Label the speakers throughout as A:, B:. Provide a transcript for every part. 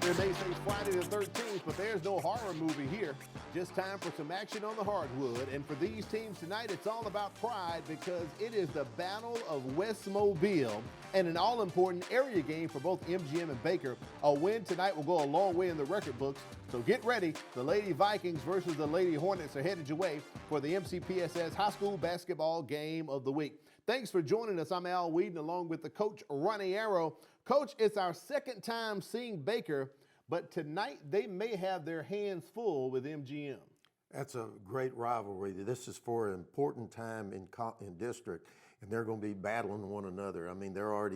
A: They may say Friday the 13th, but there's no horror movie here. Just time for some action on the hardwood. And for these teams tonight, it's all about pride because it is the Battle of West Mobile and an all-important area game for both MGM and Baker. A win tonight will go a long way in the record books. So get ready. The Lady Vikings versus the Lady Hornets are headed your way for the Mcpss High School Basketball Game of the Week. Thanks for joining us. I'm Al Whedon along with the coach, Ronnie Arrow. Coach, it's our second time seeing Baker, but tonight they may have their hands full with MGM.
B: That's a great rivalry. This is for an important time in district, and they're going to be battling one another. I mean,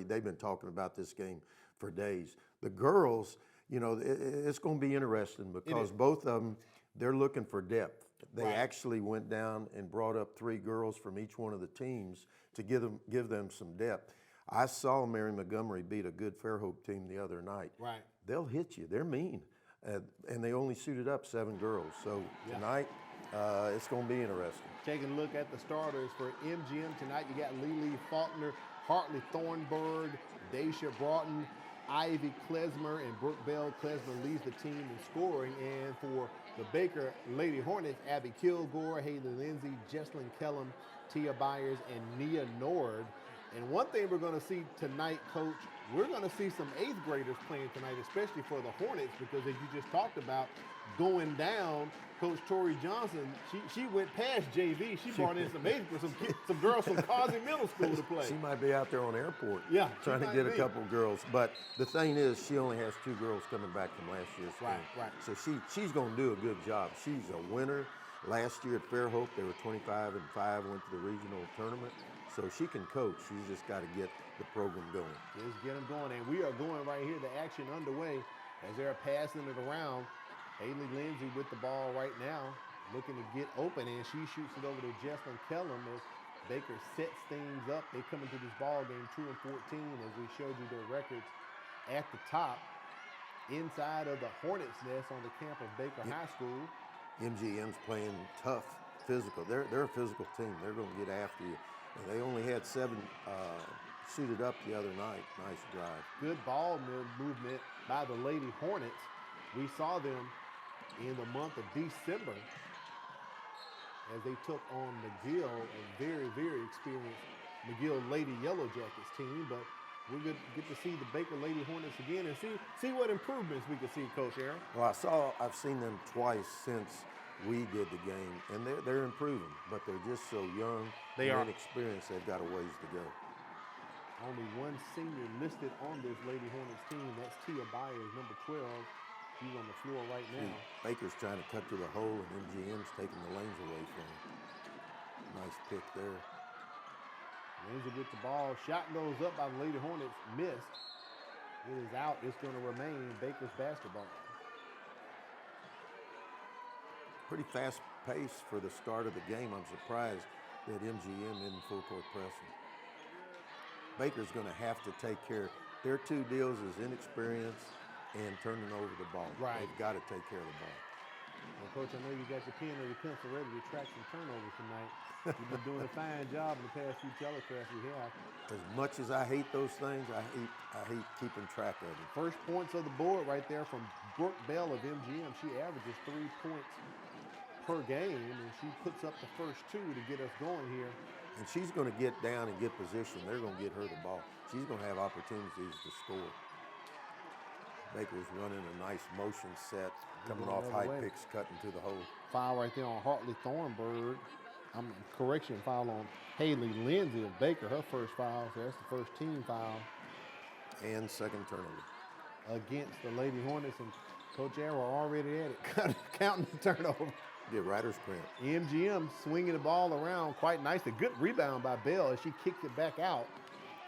B: they've been talking about this game for days. The girls, you know, it's going to be interesting because both of them, they're looking for depth. They actually went down and brought up 3 girls from each one of the teams to give them some depth. I saw Mary Montgomery beat a good Fairhope team the other night.
A: Right.
B: They'll hit you. They're mean. And they only suited up 7 girls. So tonight, it's going to be interesting.
A: Taking a look at the starters for MGM tonight, you got Lily Faulkner, Hartley Thornburg, Daisha Broughton, Ivy Klesmer, and Brooke Bell. Klesmer leads the team in scoring. And for the Baker Lady Hornets, Abby Kilgore, Haley Lindsay, Jesslyn Kellum, Tia Byers, and Nia Nord. And one thing we're going to see tonight, Coach, we're going to see some 8th graders playing tonight, especially for the Hornets, because as you just talked about, going down, Coach Tori Johnson, she went past JV. She brought in some 8th graders, some girls from Causey Middle School to play.
B: She might be out there on airport trying to get a couple girls. But the thing is, she only has 2 girls coming back from last year's team.
A: Right.
B: So she's going to do a good job. She's a winner. Last year at Fairhope, they were 25-5, went to the regional tournament. So she can coach. She's just got to get the program going.
A: Just get them going. And we are going right here. The action underway as they're passing it around. Haley Lindsay with the ball right now, looking to get open, and she shoots it over to Jesslyn Kellum as Baker sets things up. They come into this ball game 2-14 as we showed you their records at the top. Inside of the Hornets' nest on the camp of Baker High School.
B: MGM's playing tough, physical. They're a physical team. They're going to get after you. And they only had 7 suited up the other night. Nice drive. Good
A: ball movement by the Lady Hornets. We saw them in the month of December as they took on McGill, a very, very experienced McGill Lady Yellow Jackets team. But we're going to get to see the Baker Lady Hornets again and see what improvements we can see, Coach Aaron.
B: Well, I've seen them twice since we did the game, and they're improving, but they're just so young and inexperienced. They've got a ways to go.
A: Only one senior listed on this Lady Hornets team. That's Tia Byers, number 12. She's on the floor right now.
B: Baker's trying to cut to the hole, and MGM's taking the lanes away from him. Nice pick there.
A: Lindsay with the ball. Shot goes up by the Lady Hornets. Missed. It is out. It's going to remain Baker's basketball.
B: Pretty fast pace for the start of the game. I'm surprised that MGM isn't full court pressing. Baker's going to have to take care. Their 2 deals is inexperience and turning over the ball.
A: Right.
B: They've got to take care of the ball.
A: Well, Coach, I know you got your pen or your pencil ready to track some turnovers tonight. You've been doing a fine job in the past few telecasts we have.
B: As much as I hate those things, I hate keeping track of them.
A: First points of the board right there from Brooke Bell of MGM. She averages 3 points per game, and she puts up the first 2 to get us going here.
B: And she's going to get down and get position. They're going to get her the ball. She's going to have opportunities to score. Baker's running a nice motion set, coming off high picks, cutting to the hole.
A: Foul right there on Hartley Thornburg. Correction, foul on Haley Lindsay of Baker, her first foul. So that's the first team foul.
B: And second turnover.
A: Against the Lady Hornets, and Coach Arrow already at it, counting the turnover.
B: Get rider's cramp.
A: MGM swinging the ball around quite nicely. Good rebound by Bell as she kicks it back out.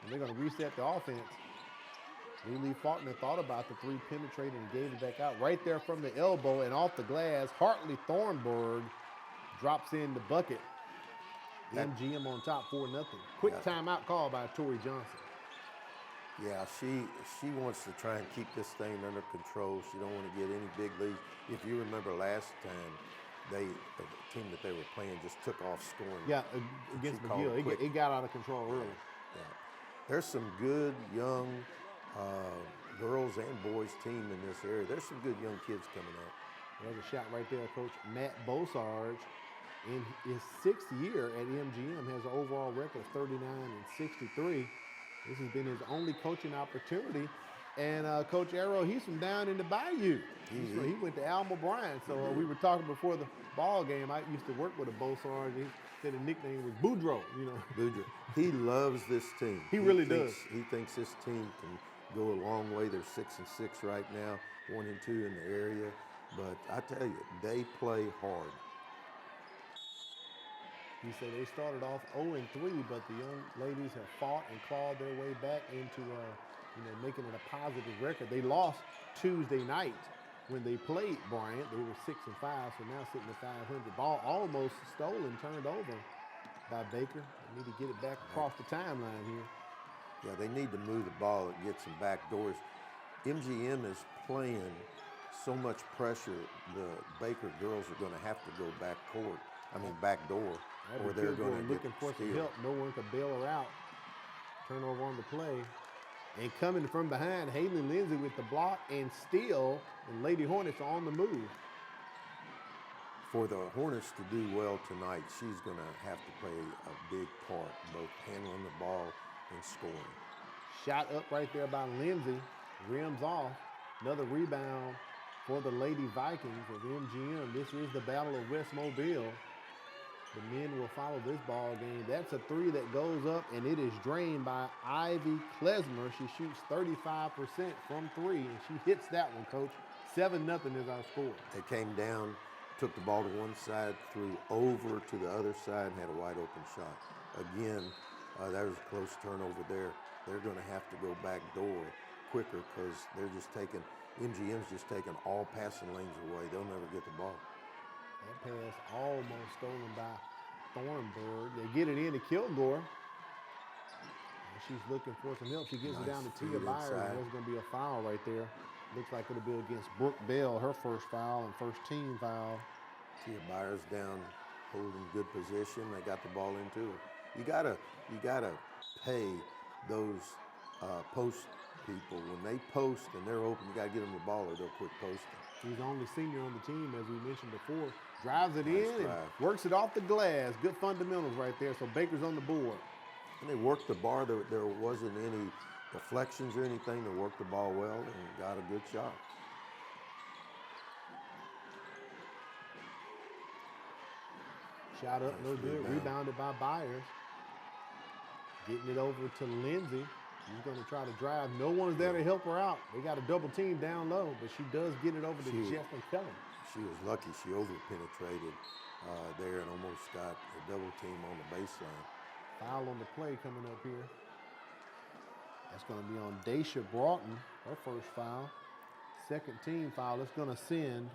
A: And they're going to reset the offense. Lily Faulkner thought about the 3, penetrated and gave it back out right there from the elbow and off the glass. Hartley Thornburg drops in the bucket. MGM on top 4-0. Quick timeout call by Tori Johnson.
B: Yeah, she wants to try and keep this thing under control. She don't want to get any big leads. If you remember last time, the team that they were playing just took off scoring.
A: Yeah, against McGill. It got out of control early.
B: Yeah. There's some good young girls and boys team in this area. There's some good young kids coming out.
A: There's a shot right there, Coach Matt Bosarge. In his 6th year at MGM, has an overall record of 39-63. This has been his only coaching opportunity. And Coach Arrow, he's from down in the Bayou. He went to Alma Bryant. So we were talking before the ball game. I used to work with a Bosarge. He said the nickname was Boudreaux,
B: Boudreaux. He loves this team.
A: He really does.
B: He thinks this team can go a long way. They're 6-6 right now, 1-2 in the area. But I tell you, they play hard.
A: He said they started off 0-3, but the young ladies have fought and clawed their way back into, making it a positive record. They lost Tuesday night when they played Bryant. They were 6-5, so now sitting at 500. Ball almost stolen, turned over by Baker. They need to get it back across the timeline here.
B: Yeah, they need to move the ball and get some back doors. MGM is playing so much pressure, the Baker girls are going to have to go back door, or they're going to get
A: looking for some help. No one could bail her out. Turnover on the play. And coming from behind, Haley Lindsay with the block and steal, and Lady Hornets are on the move.
B: For the Hornets to do well tonight, she's going to have to play a big part, both handling the ball and scoring.
A: Shot up right there by Lindsay, rims off. Another rebound for the Lady Vikings of MGM. This is the Battle of West Mobile. The men will follow this ball game. That's a three that goes up, and it is drained by Ivy Klesmer. She shoots 35% from three, and she hits that one, Coach. 7-0 is our score.
B: They came down, took the ball to one side, threw over to the other side, and had a wide open shot. Again, that was a close turnover there. They're going to have to go back door quicker because they're just taking, MGM's just taking all passing lanes away. They'll never get the ball.
A: That pass almost stolen by Thornburg. They get it in to Kilgore. And she's looking for some help. She gets it down to Tia Byers. There's going to be a foul right there. Looks like it'll be against Brooke Bell, her first foul and first team foul.
B: Tia Byers down, holding good position. They got the ball into her. You gotta pay those post people. When they post and they're open, you gotta get them the ball or they'll quit posting.
A: She's the only senior on the team, as we mentioned before. Drives it in and works it off the glass. Good fundamentals right there. So Baker's on the board.
B: And they worked the bar. There wasn't any deflections or anything. They worked the ball well and got a good shot.
A: Shot up, no good. Rebounded by Byers. Getting it over to Lindsay. She's going to try to drive. No one's there to help her out. They got a double team down low, but she does get it over to Jesslyn Kellum.
B: She was lucky. She over-penetrated there and almost got a double team on the baseline.
A: Foul on the play coming up here. That's going to be on Daisha Broughton, her first foul. Second team foul. It's going to send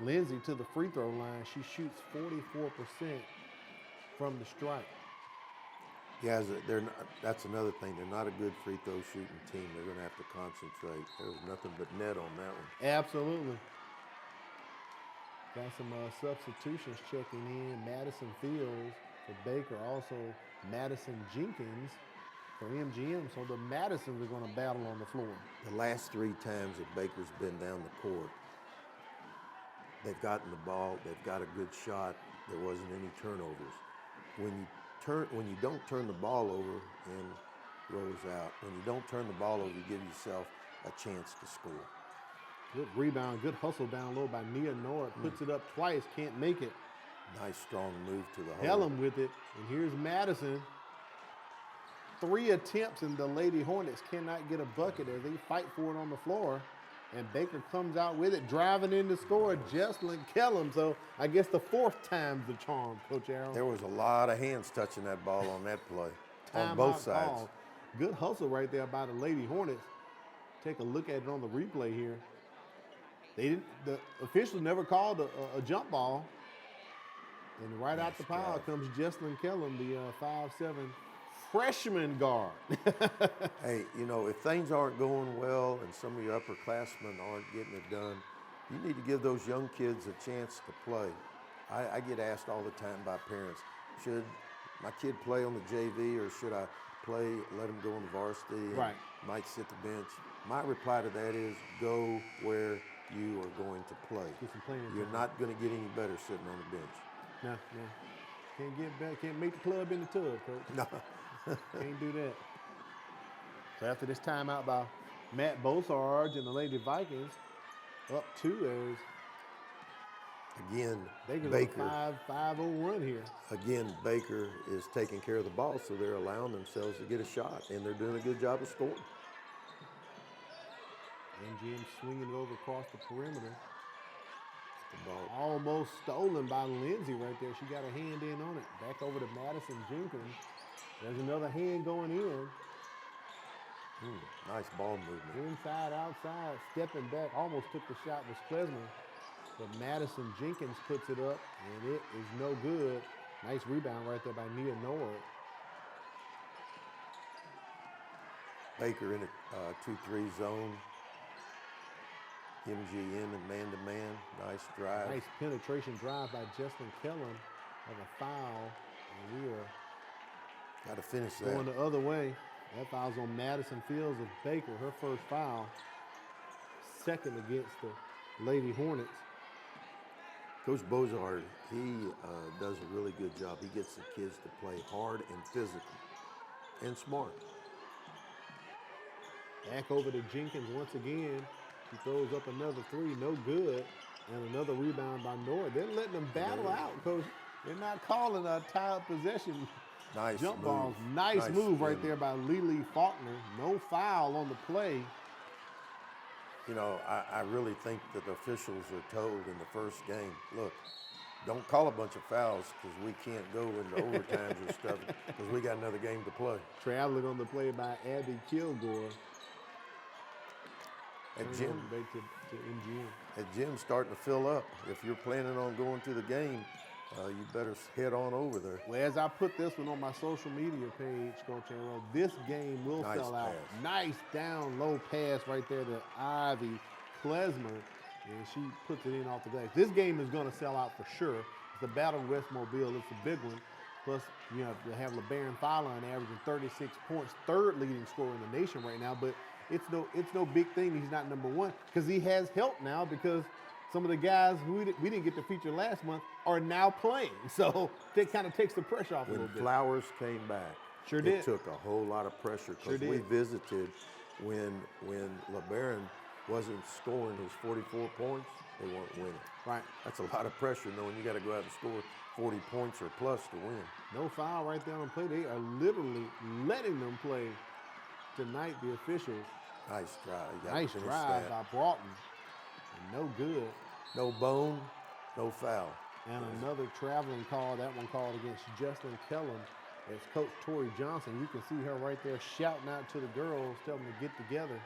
A: Lindsay to the free throw line. She shoots 44% from the stripe.
B: Yeah, that's another thing. They're not a good free throw shooting team. They're going to have to concentrate. There was nothing but net on that one.
A: Absolutely. Got some substitutions checking in. Madison Fields for Baker. Also Madison Jenkins for MGM. So the Madisons are going to battle on the floor.
B: The last 3 times that Baker's been down the court, they've gotten the ball. They've got a good shot. There wasn't any turnovers. When you don't turn the ball over and rolls out, when you don't turn the ball over, you give yourself a chance to score.
A: Good rebound, good hustle down low by Nia Nord. Puts it up twice, can't make it.
B: Nice strong move to the hole.
A: Hellum with it, and here's Madison. 3 attempts, and the Lady Hornets cannot get a bucket as they fight for it on the floor. And Baker comes out with it, driving in to score, Jesslyn Kellum. So I guess the 4th time's the charm, Coach Aaron.
B: There was a lot of hands touching that ball on that play, on both sides.
A: Call. Good hustle right there by the Lady Hornets. Take a look at it on the replay here. The officials never called a jump ball. And right out the pile comes Jesslyn Kellum, the 5'7" freshman guard.
B: Hey, if things aren't going well and some of your upperclassmen aren't getting it done, you need to give those young kids a chance to play. I get asked all the time by parents, should my kid play on the JV or should I let him go on the varsity and might sit the bench? My reply to that is go where you are going to play.
A: Get some playing
B: You're
A: time.
B: not going to get any better sitting on the bench.
A: No. Can't get back. Can't make the club in the tub, Coach.
B: No.
A: Can't do that. So after this timeout by Matt Bosarge and the Lady Vikings, up 2 as
B: Again,
A: Baker's
B: Baker.
A: on a 5-0 run here.
B: Again, Baker is taking care of the ball, so they're allowing themselves to get a shot, and they're doing a good job of scoring.
A: MGM swinging it over across the perimeter.
B: The ball.
A: Almost stolen by Lindsay right there. She got a hand in on it. Back over to Madison Jenkins. There's another hand going in.
B: Nice ball movement.
A: Inside, outside, stepping back. Almost took the shot, was Klesmer. But Madison Jenkins puts it up, and it is no good. Nice rebound right there by Nia Nord.
B: Baker in a 2-3 zone. MGM and man-to-man. Nice drive.
A: Nice penetration drive by Justin Kellum of a foul. And we are
B: Got to finish that.
A: going the other way. That foul's on Madison Fields of Baker, her first foul. Second against the Lady Hornets.
B: Coach Bozard, he does a really good job. He gets the kids to play hard and physical and smart.
A: Back over to Jenkins once again. He throws up another three, no good. And another rebound by Nord. They're letting them battle out, Coach. They're not calling a tie-up possession.
B: Nice
A: Jump
B: move.
A: balls. Nice move right there by Lily Faulkner. No foul on the play.
B: You know, I really think that the officials are told in the first game, look, don't call a bunch of fouls because we can't go into overtimes and stuff because we got another game to play.
A: Traveling on the play by Abby Kilgore.
B: At gym,
A: Back to MGM.
B: at gym starting to fill up. If you're planning on going to the game, you better head on over there.
A: Well, as I put this one on my social media page, Coach Arrow, this game will
B: Nice
A: sell out.
B: pass.
A: Nice down low pass right there to Ivy Klesmer, and she puts it in off the glass. This game is going to sell out for sure. It's the Battle of West Mobile. It's a big one. Plus, you know, you have LeBaron Fallon averaging 36 points, third leading scorer in the nation right now. But it's no big thing he's not number one because he has help now because some of the guys who we didn't get to feature last month are now playing. So that kind of takes the pressure off a
B: When
A: little bit.
B: Flowers came back,
A: Sure
B: it
A: did.
B: took a whole lot of pressure because
A: Sure
B: we
A: did.
B: visited when LeBaron wasn't scoring his 44 points, they weren't winning.
A: Right.
B: That's a lot of pressure knowing you got to go out and score 40 points or plus to win.
A: No foul right there on the play. They are literally letting them play tonight, the officials.
B: Nice drive. You gotta
A: Nice
B: finish
A: drive
B: that.
A: by Broughton. And no good.
B: No bone, no foul.
A: And another traveling call, that one called against Justin Kellum. As Coach Tori Johnson, you can see her right there shouting out to the girls, telling them to get together.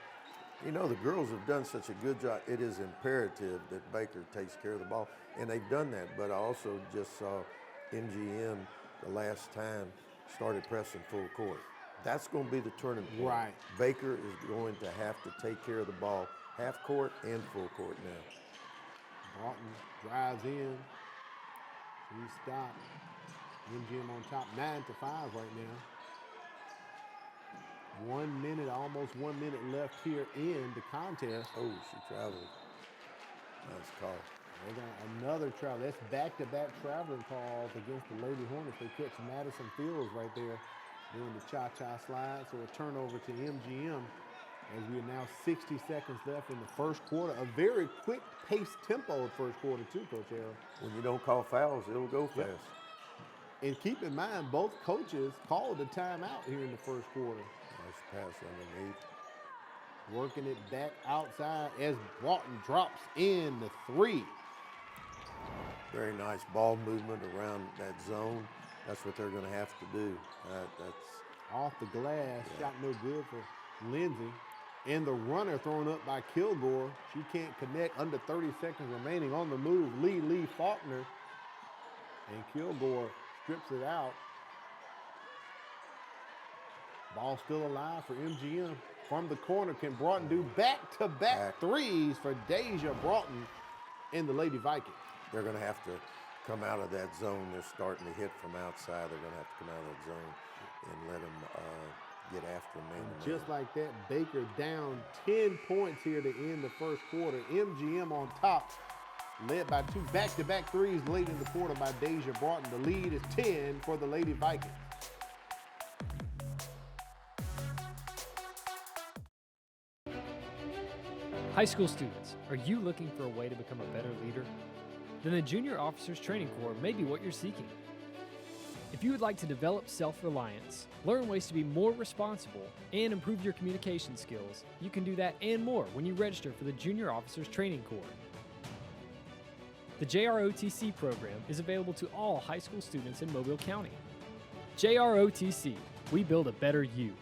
B: You know, the girls have done such a good job. It is imperative that Baker takes care of the ball, and they've done that. But I also just saw MGM the last time started pressing full court. That's going to be the turning point.
A: Right.
B: Baker is going to have to take care of the ball half court and full court now.
A: Broughton drives in. He stopped. MGM on top, 9-5 right now. 1 minute, almost 1 minute left here in the contest.
B: Oh, she traveled. Nice call.
A: They got another travel. That's back-to-back traveling calls against the Lady Hornets. They catch Madison Fields right there doing the cha-cha slide. So a turnover to MGM as we are now 60 seconds left in the first quarter. A very quick-paced tempo of first quarter too, Coach Arrow.
B: When you don't call fouls, it'll go fast.
A: Yep. And keep in mind, both coaches called a timeout here in the first quarter.
B: Nice pass underneath.
A: Working it back outside as Broughton drops in the three.
B: Very nice ball movement around that zone. That's what they're going to have to do. That's
A: Off the glass, shot no good for Lindsay. And the runner thrown up by Kilgore. She can't connect, under 30 seconds remaining on the move. Lee Faulkner. And Kilgore strips it out. Ball still alive for MGM. From the corner, can Broughton do back-to-back threes for Deja Broughton and the Lady Vikings?
B: they're going to have to come out of that zone. They're starting to hit from outside. They're going to have to come out of that zone and let them get after him, man.
A: Just like that, Baker down 10 points here to end the first quarter. MGM on top, led by two back-to-back threes late in the quarter by Deja Barton. The lead is 10 for the Lady Vikings.
C: High school students, are you looking for a way to become a better leader? Then the Junior Officers Training Corps may be what you're seeking. If you would like to develop self-reliance, learn ways to be more responsible, and improve your communication skills, you can do that and more when you register for the Junior Officers Training Corps. The JROTC program is available to all high school students in Mobile County. JROTC, we build a better you.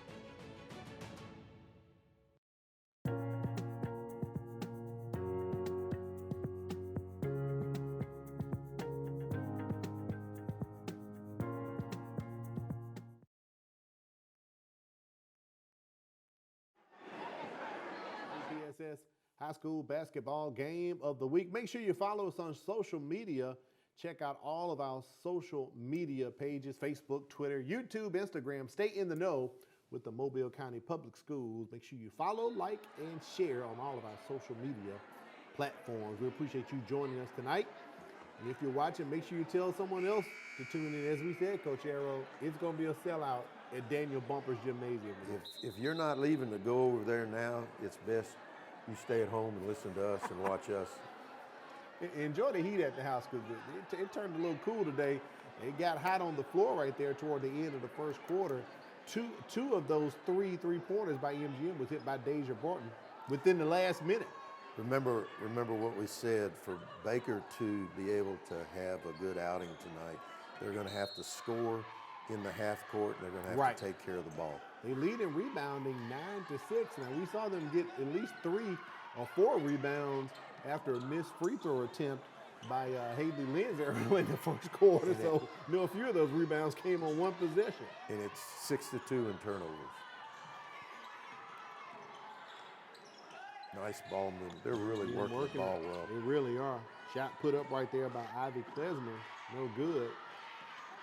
A: Mcpss High School Basketball Game of the Week. Make sure you follow us on social media. Check out all of our social media pages, Facebook, Twitter, YouTube, Instagram. Stay in the know with the Mobile County Public Schools. Make sure you follow, like, and share on all of our social media platforms. We appreciate you joining us tonight. And if you're watching, make sure you tell someone else to tune in. As we said, Coach Arrow, it's going to be a sellout at Daniel Bumper's Gymnasium.
B: If you're not leaving to go over there now, it's best you stay at home and listen to us and watch us.
A: Enjoy the heat at the house, because it turned a little cool today. It got hot on the floor right there toward the end of the first quarter. Two of those three-pointers by MGM was hit by Deja Barton within the last minute.
B: Remember what we said, for Baker to be able to have a good outing tonight, they're going to have to score in the half court, and they're going to have to take care of the ball.
A: They lead in rebounding 9-6. Now, we saw them get at least 3 or 4 rebounds after a missed free throw attempt by Haley Lindsay early in the first quarter. So, a few of those rebounds came on one possession.
B: And it's 6-2 in turnovers. Nice ball movement. They're really working the ball well.
A: They really are. Shot put up right there by Ivy Klesmer. No good.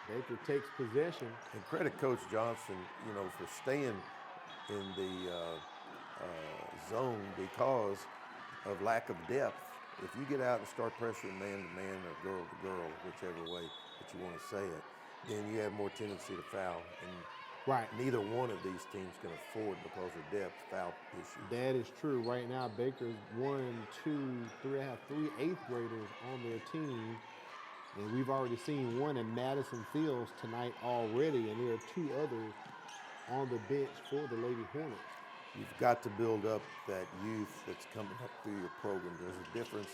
A: Baker takes possession.
B: And credit Coach Johnson, for staying in the zone because of lack of depth. If you get out and start pressuring man-to-man or girl-to-girl, whichever way that you want to say it, then you have more tendency to foul. And neither one of these teams can afford, because of depth, foul issues.
A: That is true. Right now, Baker's 1, 2, 3, I have 3 8th graders on their team. And we've already seen one in Madison Fields tonight already, and there are 2 others on the bench for the Lady Hornets.
B: You've got to build up that youth that's coming up through your program. There's a difference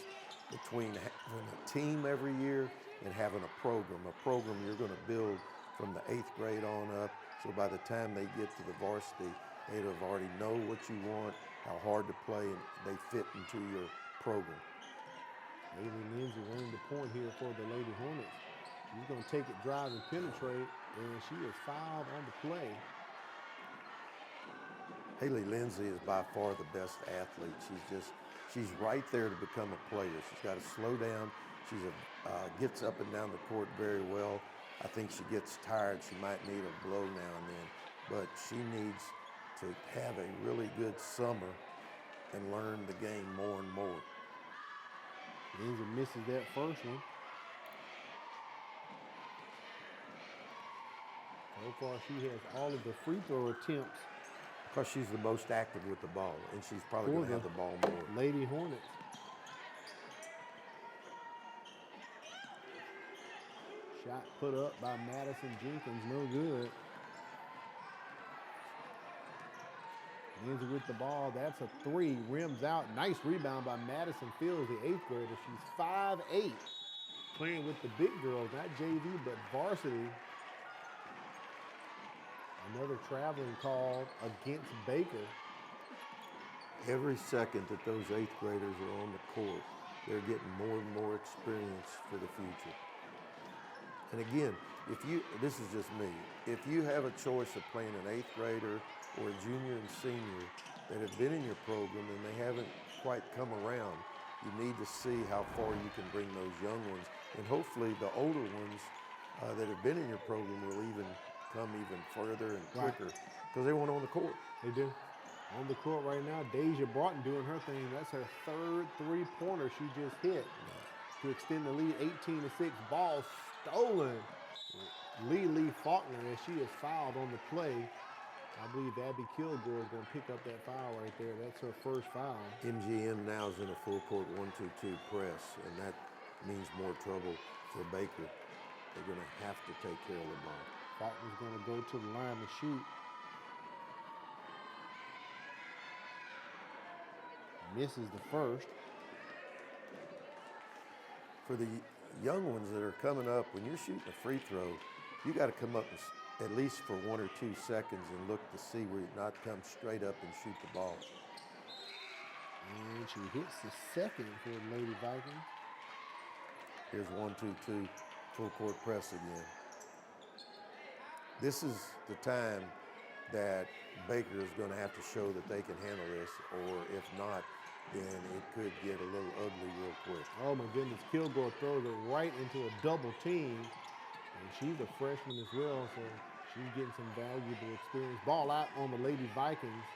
B: between having a team every year and having a program. A program you're going to build from the 8th grade on up, so by the time they get to the varsity, they'd have already know what you want, how hard to play, and they fit into your program.
A: Haley Lindsay running the point here for the Lady Hornets. She's going to take it, drive, and penetrate, and she is fouled on the play.
B: Haley Lindsay is by far the best athlete. She's right there to become a player. She's got to slow down. She gets up and down the court very well. I think she gets tired. She might need a blow now and then, but she needs to have a really good summer and learn the game more and more.
A: Lindsay misses that first one. So far, she has all of the free throw attempts.
B: Because she's the most active with the ball, and she's probably going to have the ball more.
A: Lady Hornets. Shot put up by Madison Jenkins, no good. Lindsay with the ball, that's a 3, rims out. Nice rebound by Madison Fields, the 8th grader. She's 5'8", playing with the big girls, not JV, but varsity. Another traveling call against Baker.
B: Every second that those 8th graders are on the court, they're getting more and more experience for the future. And again, this is just me, if you have a choice of playing an 8th grader or a junior and senior that have been in your program and they haven't quite come around, you need to see how far you can bring those young ones. And hopefully the older ones that have been in your program will come even further and quicker because they weren't on the court.
A: They do. On the court right now, Deja Broughton doing her thing. That's her third three-pointer she just hit to extend the lead 18-6. Ball stolen. Lee Faulkner, as she is fouled on the play. I believe Abby Kilgore is going to pick up that foul right there. That's her first foul.
B: MGM now is in a full court 1-2-2 press, and that means more trouble for Baker. They're going to have to take care of the ball.
A: Faulkner's going to go to the line to shoot. Misses the first.
B: For the young ones that are coming up, when you're shooting a free throw, you got to come up at least for 1 or 2 seconds and look to see where you not come straight up and shoot the ball.
A: And she hits the second for the Lady Vikings.
B: Here's 1-2-2, full court press again. This is the time that Baker is going to have to show that they can handle this, or if not, then it could get a little ugly real quick.
A: Oh my goodness, Kilgore throws it right into a double team. And she's a freshman as well, so she's getting some valuable experience. Ball out on the Lady Vikings.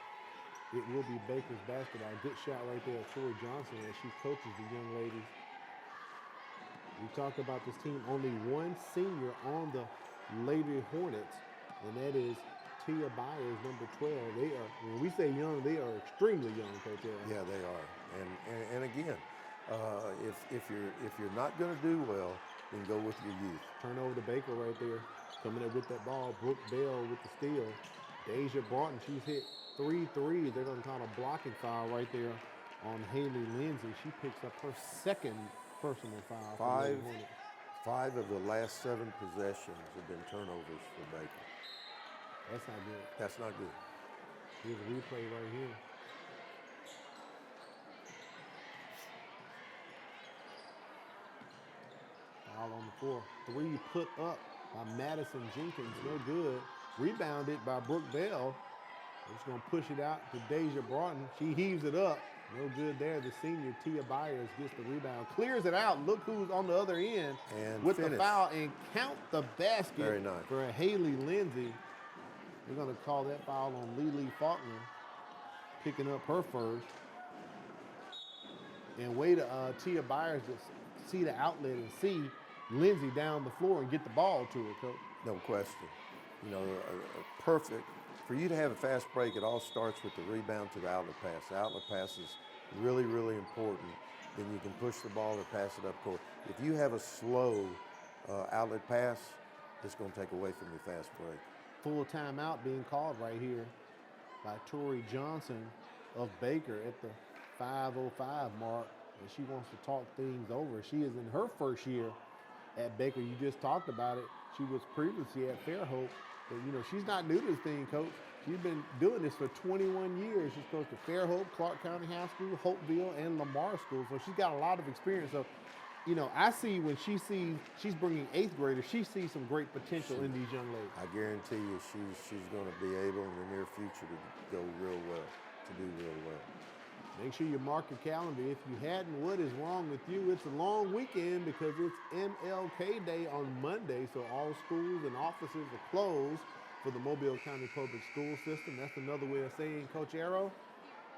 A: It will be Baker's basketball. Good shot right there of Tori Johnson as she coaches the young ladies. We talked about this team, only one senior on the Lady Hornets, and that is Tia Byers, number 12. They are, when we say young, they are extremely young, Coach Aaron.
B: Yeah, they are. And again, if you're not going to do well, then go with your youth.
A: Turnover to Baker right there. Coming up with that ball. Brooke Bell with the steal. Deja Broughton, she's hit 3 threes. They're going to call a blocking foul right there on Haley Lindsay. She picks up her second personal foul.
B: Five of the last 7 possessions have been turnovers for Baker.
A: That's not good.
B: That's not good.
A: Here's a replay right here. Foul on the floor. 3 put up by Madison Jenkins. No good. Rebounded by Brooke Bell. They're just going to push it out to Deja Broughton. She heaves it up. No good there. The senior Tia Byers gets the rebound. Clears it out. Look who's on the other end
B: and
A: with
B: finish.
A: The foul. And count the basket.
B: Very nice.
A: For Haley Lindsay. We're going to call that foul on Lee Faulkner. Picking up her first. And way to Tia Byers to see the outlet and see Lindsay down the floor and get the ball to her, Coach.
B: No question. You know, a perfect. For you to have a fast break, it all starts with the rebound to the outlet pass. The outlet pass is really, really important. Then you can push the ball or pass it up court. If you have a slow outlet pass, it's going to take away from your fast break.
A: Full timeout being called right here by Tori Johnson of Baker at the 5:05 mark. And she wants to talk things over. She is in her first year at Baker. You just talked about it. She was previously at Fairhope. But, you know, she's not new to this thing, Coach. She's been doing this for 21 years. She's coached at Fairhope, Clark County High School, Hopeville, and Lamar School. So she's got a lot of experience. So, you know, I see when she sees she's bringing 8th graders, she sees some great potential in these young ladies.
B: I guarantee you she's going to be able in the near future to go real well, to do real well.
A: Make sure you mark your calendar. If you hadn't, what is wrong with you? It's a long weekend because it's MLK Day on Monday, so all schools and offices are closed for the Mobile County Public School System. That's another way of saying, Coach Arrow,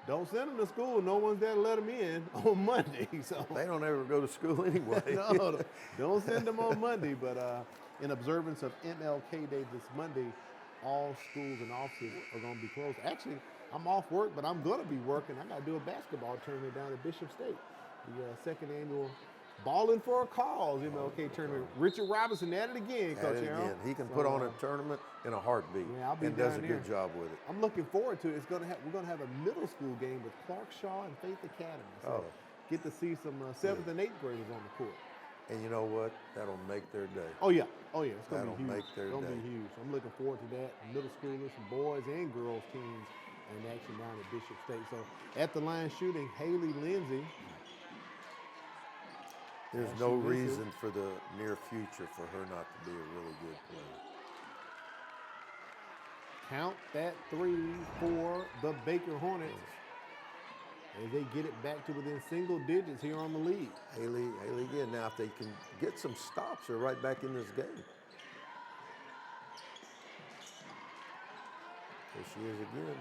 A: don't send them to school. No one's there to let them in on Monday. So
B: they don't ever go to school anyway.
A: No, don't send them on Monday. But in observance of MLK Day this Monday, all schools and offices are going to be closed. Actually, I'm off work, but I'm going to be working. I got to do a basketball tournament down at Bishop State, the second annual Ballin' for a Cause MLK tournament. Richard Robinson at it again, Coach Aaron.
B: He can put on a tournament in a heartbeat,
A: yeah, I'll be
B: and does a good job with it.
A: I'm looking forward to it. We're going to have a middle school game with Clark Shaw and Faith Academy. So get to see some 7th and 8th graders on the court.
B: And you know what? That'll make their day.
A: Oh yeah, it's going to be huge.
B: Make their
A: it's going to
B: day.
A: be huge. I'm looking forward to that. Middle schoolers, boys and girls teams in action down at Bishop State. So at the line shooting, Haley Lindsay.
B: There's no reason for the near future for her not to be a really good player.
A: Count that 3 for the Baker Hornets as they get it back to within single digits here on the lead.
B: Haley again. Now, if they can get some stops, they're right back in this game. There she is again.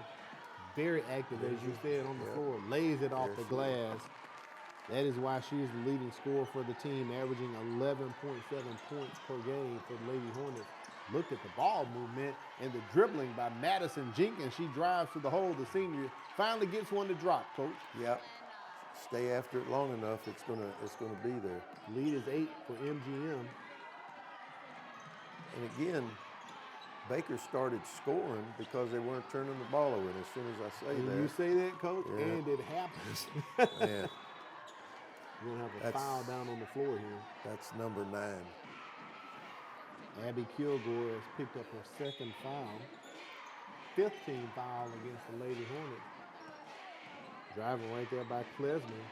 A: Very active, as you said, on the floor. Lays it off
B: There
A: the
B: she
A: glass. That is why she is the leading scorer for the team, averaging 11.7 points per game for the Lady Hornets. Look at the ball movement and the dribbling by Madison Jenkins. She drives to the hole. The senior finally gets one to drop, Coach.
B: Yep. Stay after it long enough, it's gonna be there.
A: Lead is 8 for MGM.
B: And again, Baker started scoring because they weren't turning the ball over. And as soon as I say
A: And
B: that,
A: you say that, Coach,
B: Yeah.
A: and it happens.
B: man,
A: We're going to have a
B: That's-
A: foul down on the floor here.
B: that's number 9.
A: Abby Kilgore has picked up her second foul. 5th team foul against the Lady Hornets. Driving right there by Klesmer.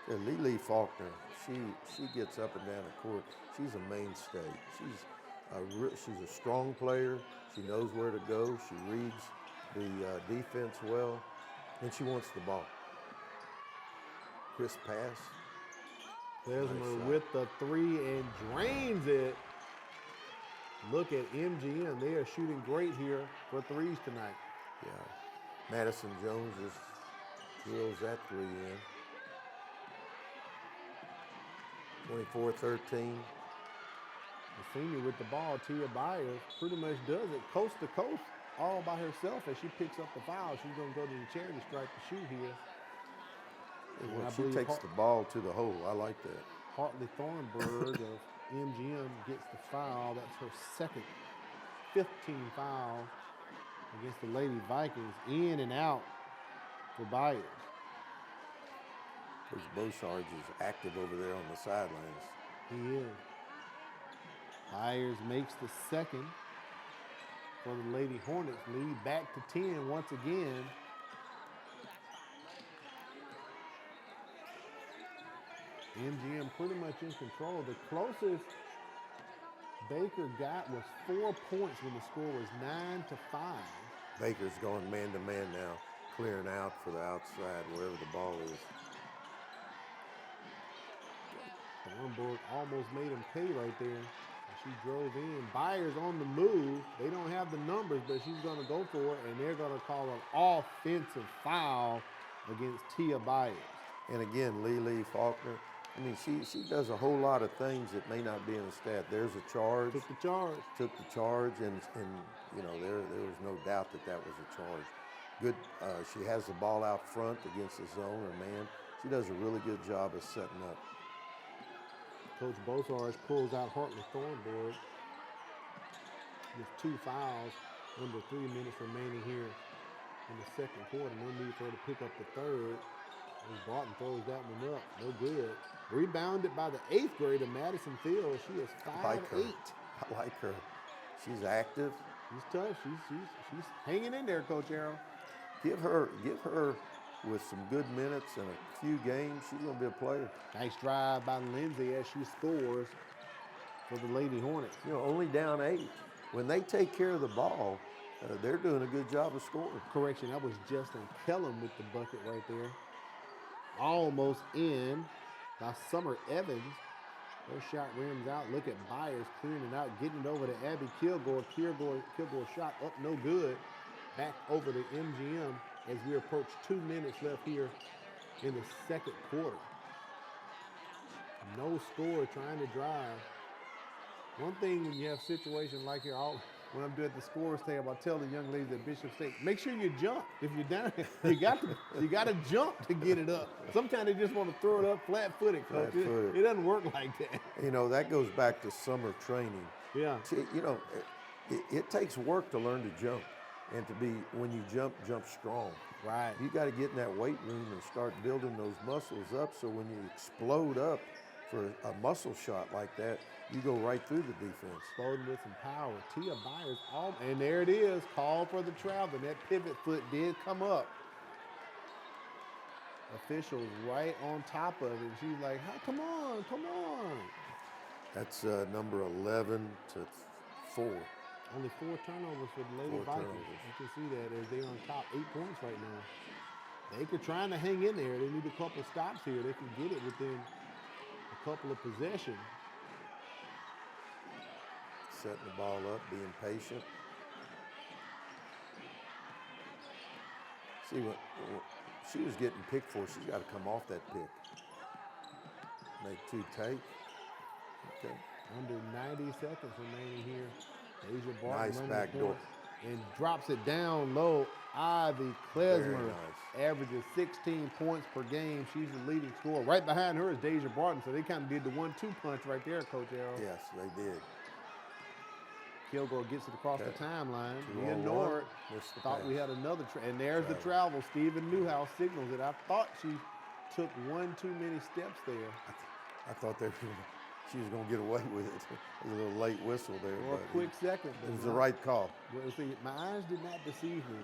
B: Lily Faulkner, she gets up and down the court. She's a mainstay. She's a strong player. She knows where to go. She reads the defense well, and she wants the ball. Crisp pass.
A: Klesmer
B: Nice shot.
A: with the 3 and drains it. Look at MGM. They are shooting great here for threes tonight.
B: Yeah. Madison Jones just drills that 3 in. 24-13.
A: The senior with the ball, Tia Byers, pretty much does it coast to coast all by herself as she picks up the foul. She's going to go to the charity stripe to shoot here.
B: And
A: I
B: she
A: believe
B: takes the ball to the hole. I like that.
A: Hartley Thornburg of MGM gets the foul. That's her second 15 foul against the Lady Vikings. In and out for Byers.
B: Coach Beaucharge is active over there on the sidelines.
A: He is. Byers makes the second for the Lady Hornets. Lead back to 10 once again. MGM pretty much in control. The closest Baker got was 4 points when the score was 9-5.
B: Baker's going man-to-man now, clearing out for the outside, wherever the ball is.
A: Thornburg almost made him pay right there. She drove in. Byers on the move. They don't have the numbers, but she's going to go for it, and they're going to call an offensive foul against Tia Byers.
B: And again, Lily Faulkner, I mean, she does a whole lot of things that may not be in the stat. There's a charge.
A: Took the charge.
B: Took the charge, and you know, there was no doubt that was a charge. Good, she has the ball out front against the zone or man. She does a really good job of setting up.
A: Coach Beaucharge pulls out Hartley Thornburg with 2 fouls under 3 minutes remaining here in the second quarter. No need for her to pick up the third. As Barton throws that one up, no good. Rebounded by the 8th grader, Madison Fields. She is 5'8".
B: I like her. She's active.
A: She's tough. She's hanging in there, Coach Arrow.
B: Give her with some good minutes and a few games, she's gonna be a player.
A: Nice drive by Lindsay as she scores for the Lady Hornets.
B: You know, only down 8. When they take care of the ball, they're doing a good job of scoring.
A: Correction, that was Justin Kellum with the bucket right there. Almost in by Summer Evans. Her shot rims out. Look at Byers clearing it out, getting it over to Abby Kilgore. Kilgore shot up, no good. Back over to MGM as we approach 2 minutes left here in the second quarter. No score, trying to drive. One thing when you have situations like here, when I'm doing the scores table, I tell the young ladies at Bishop State, make sure you jump. If you're down, you got to jump to get it up. Sometimes they just want to throw it up flat-footed, Coach. It doesn't work like that.
B: You know, that goes back to summer training.
A: Yeah.
B: See, you know, it takes work to learn to jump, and to be, when you jump strong.
A: Right.
B: You got to get in that weight room and start building those muscles up, so when you explode up for a muscle shot like that, you go right through the defense.
A: Exploding with some power. Tia Byers, and there it is, call for the travel. That pivot foot did come up. Officials right on top of it. She's like, come on.
B: That's number 11 to 4.
A: Only 4 turnovers for the Lady
B: 4
A: Vikings.
B: turnovers.
A: You can see that as they're on top, 8 points right now. Baker trying to hang in there. They need a couple stops here. They can get it within a couple of possessions.
B: Setting the ball up, being patient. See, when she was getting picked for, she's got to come off that pick. Make 2 take. Okay.
A: Under 90 seconds remaining here. Deja Barton
B: Nice
A: running
B: back
A: the
B: door.
A: court and drops it down low. Ivy Klesmer
B: nice.
A: averages 16 points per game. She's the leading scorer. Right behind her is Deja Barton, so they kind of did the 1-2 punch right there, Coach Arrow.
B: Yes, they did.
A: Kilgore gets it across the timeline. Mia
B: 2-on-1.
A: Nord
B: Missed the
A: thought
B: pass.
A: we had another, and there's the travel. Stephen Newhouse signals it. I thought she took 1 too many steps there.
B: I thought she was going to get away with it. A little late whistle there.
A: For a
B: but
A: quick second.
B: It was the right call.
A: Well, see, my eyes did not deceive me.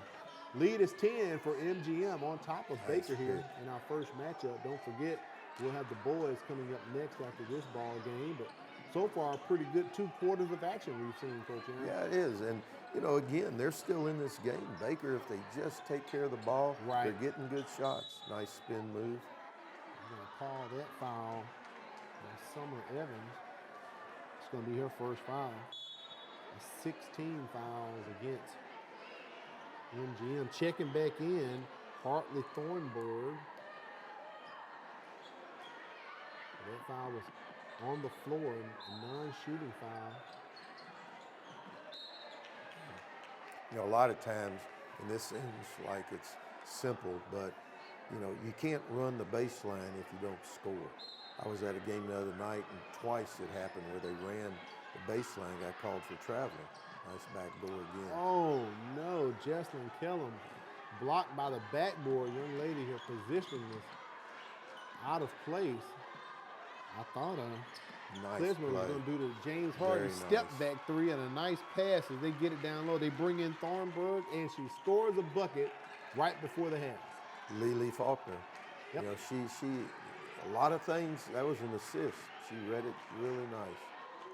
A: Lead is 10 for MGM on top of
B: Nice
A: Baker here
B: pick.
A: in our first matchup. Don't forget, we'll have the boys coming up next after this ball game. But so far, a pretty good 2 quarters of action we've seen, Coach Aaron.
B: Yeah, it is. And, you know, again, they're still in this game. Baker, if they just take care of the ball, they're getting good shots. Nice spin move.
A: I'm going to call that foul by Summer Evans. It's going to be her first foul. 16 fouls against MGM. Checking back in, Hartley Thornburg. That foul was on the floor, a non-shooting foul.
B: You know, a lot of times, and this seems like it's simple, but, you know, you can't run the baseline if you don't score. I was at a game the other night, and twice it happened where they ran the baseline, got called for traveling. Nice backdoor again.
A: Oh, no, Jesslyn Kellum blocked by the backboard. Young lady here positioning this out of place. I thought
B: Nice
A: Klesmer was
B: play.
A: going to do the James Harden
B: Very
A: step
B: nice.
A: back 3 and a nice pass as they get it down low. They bring in Thornburg, and she scores a bucket right before the half.
B: Lily Faulkner.
A: Yep.
B: You know, she, a lot of things, that was an assist. She read it really nice.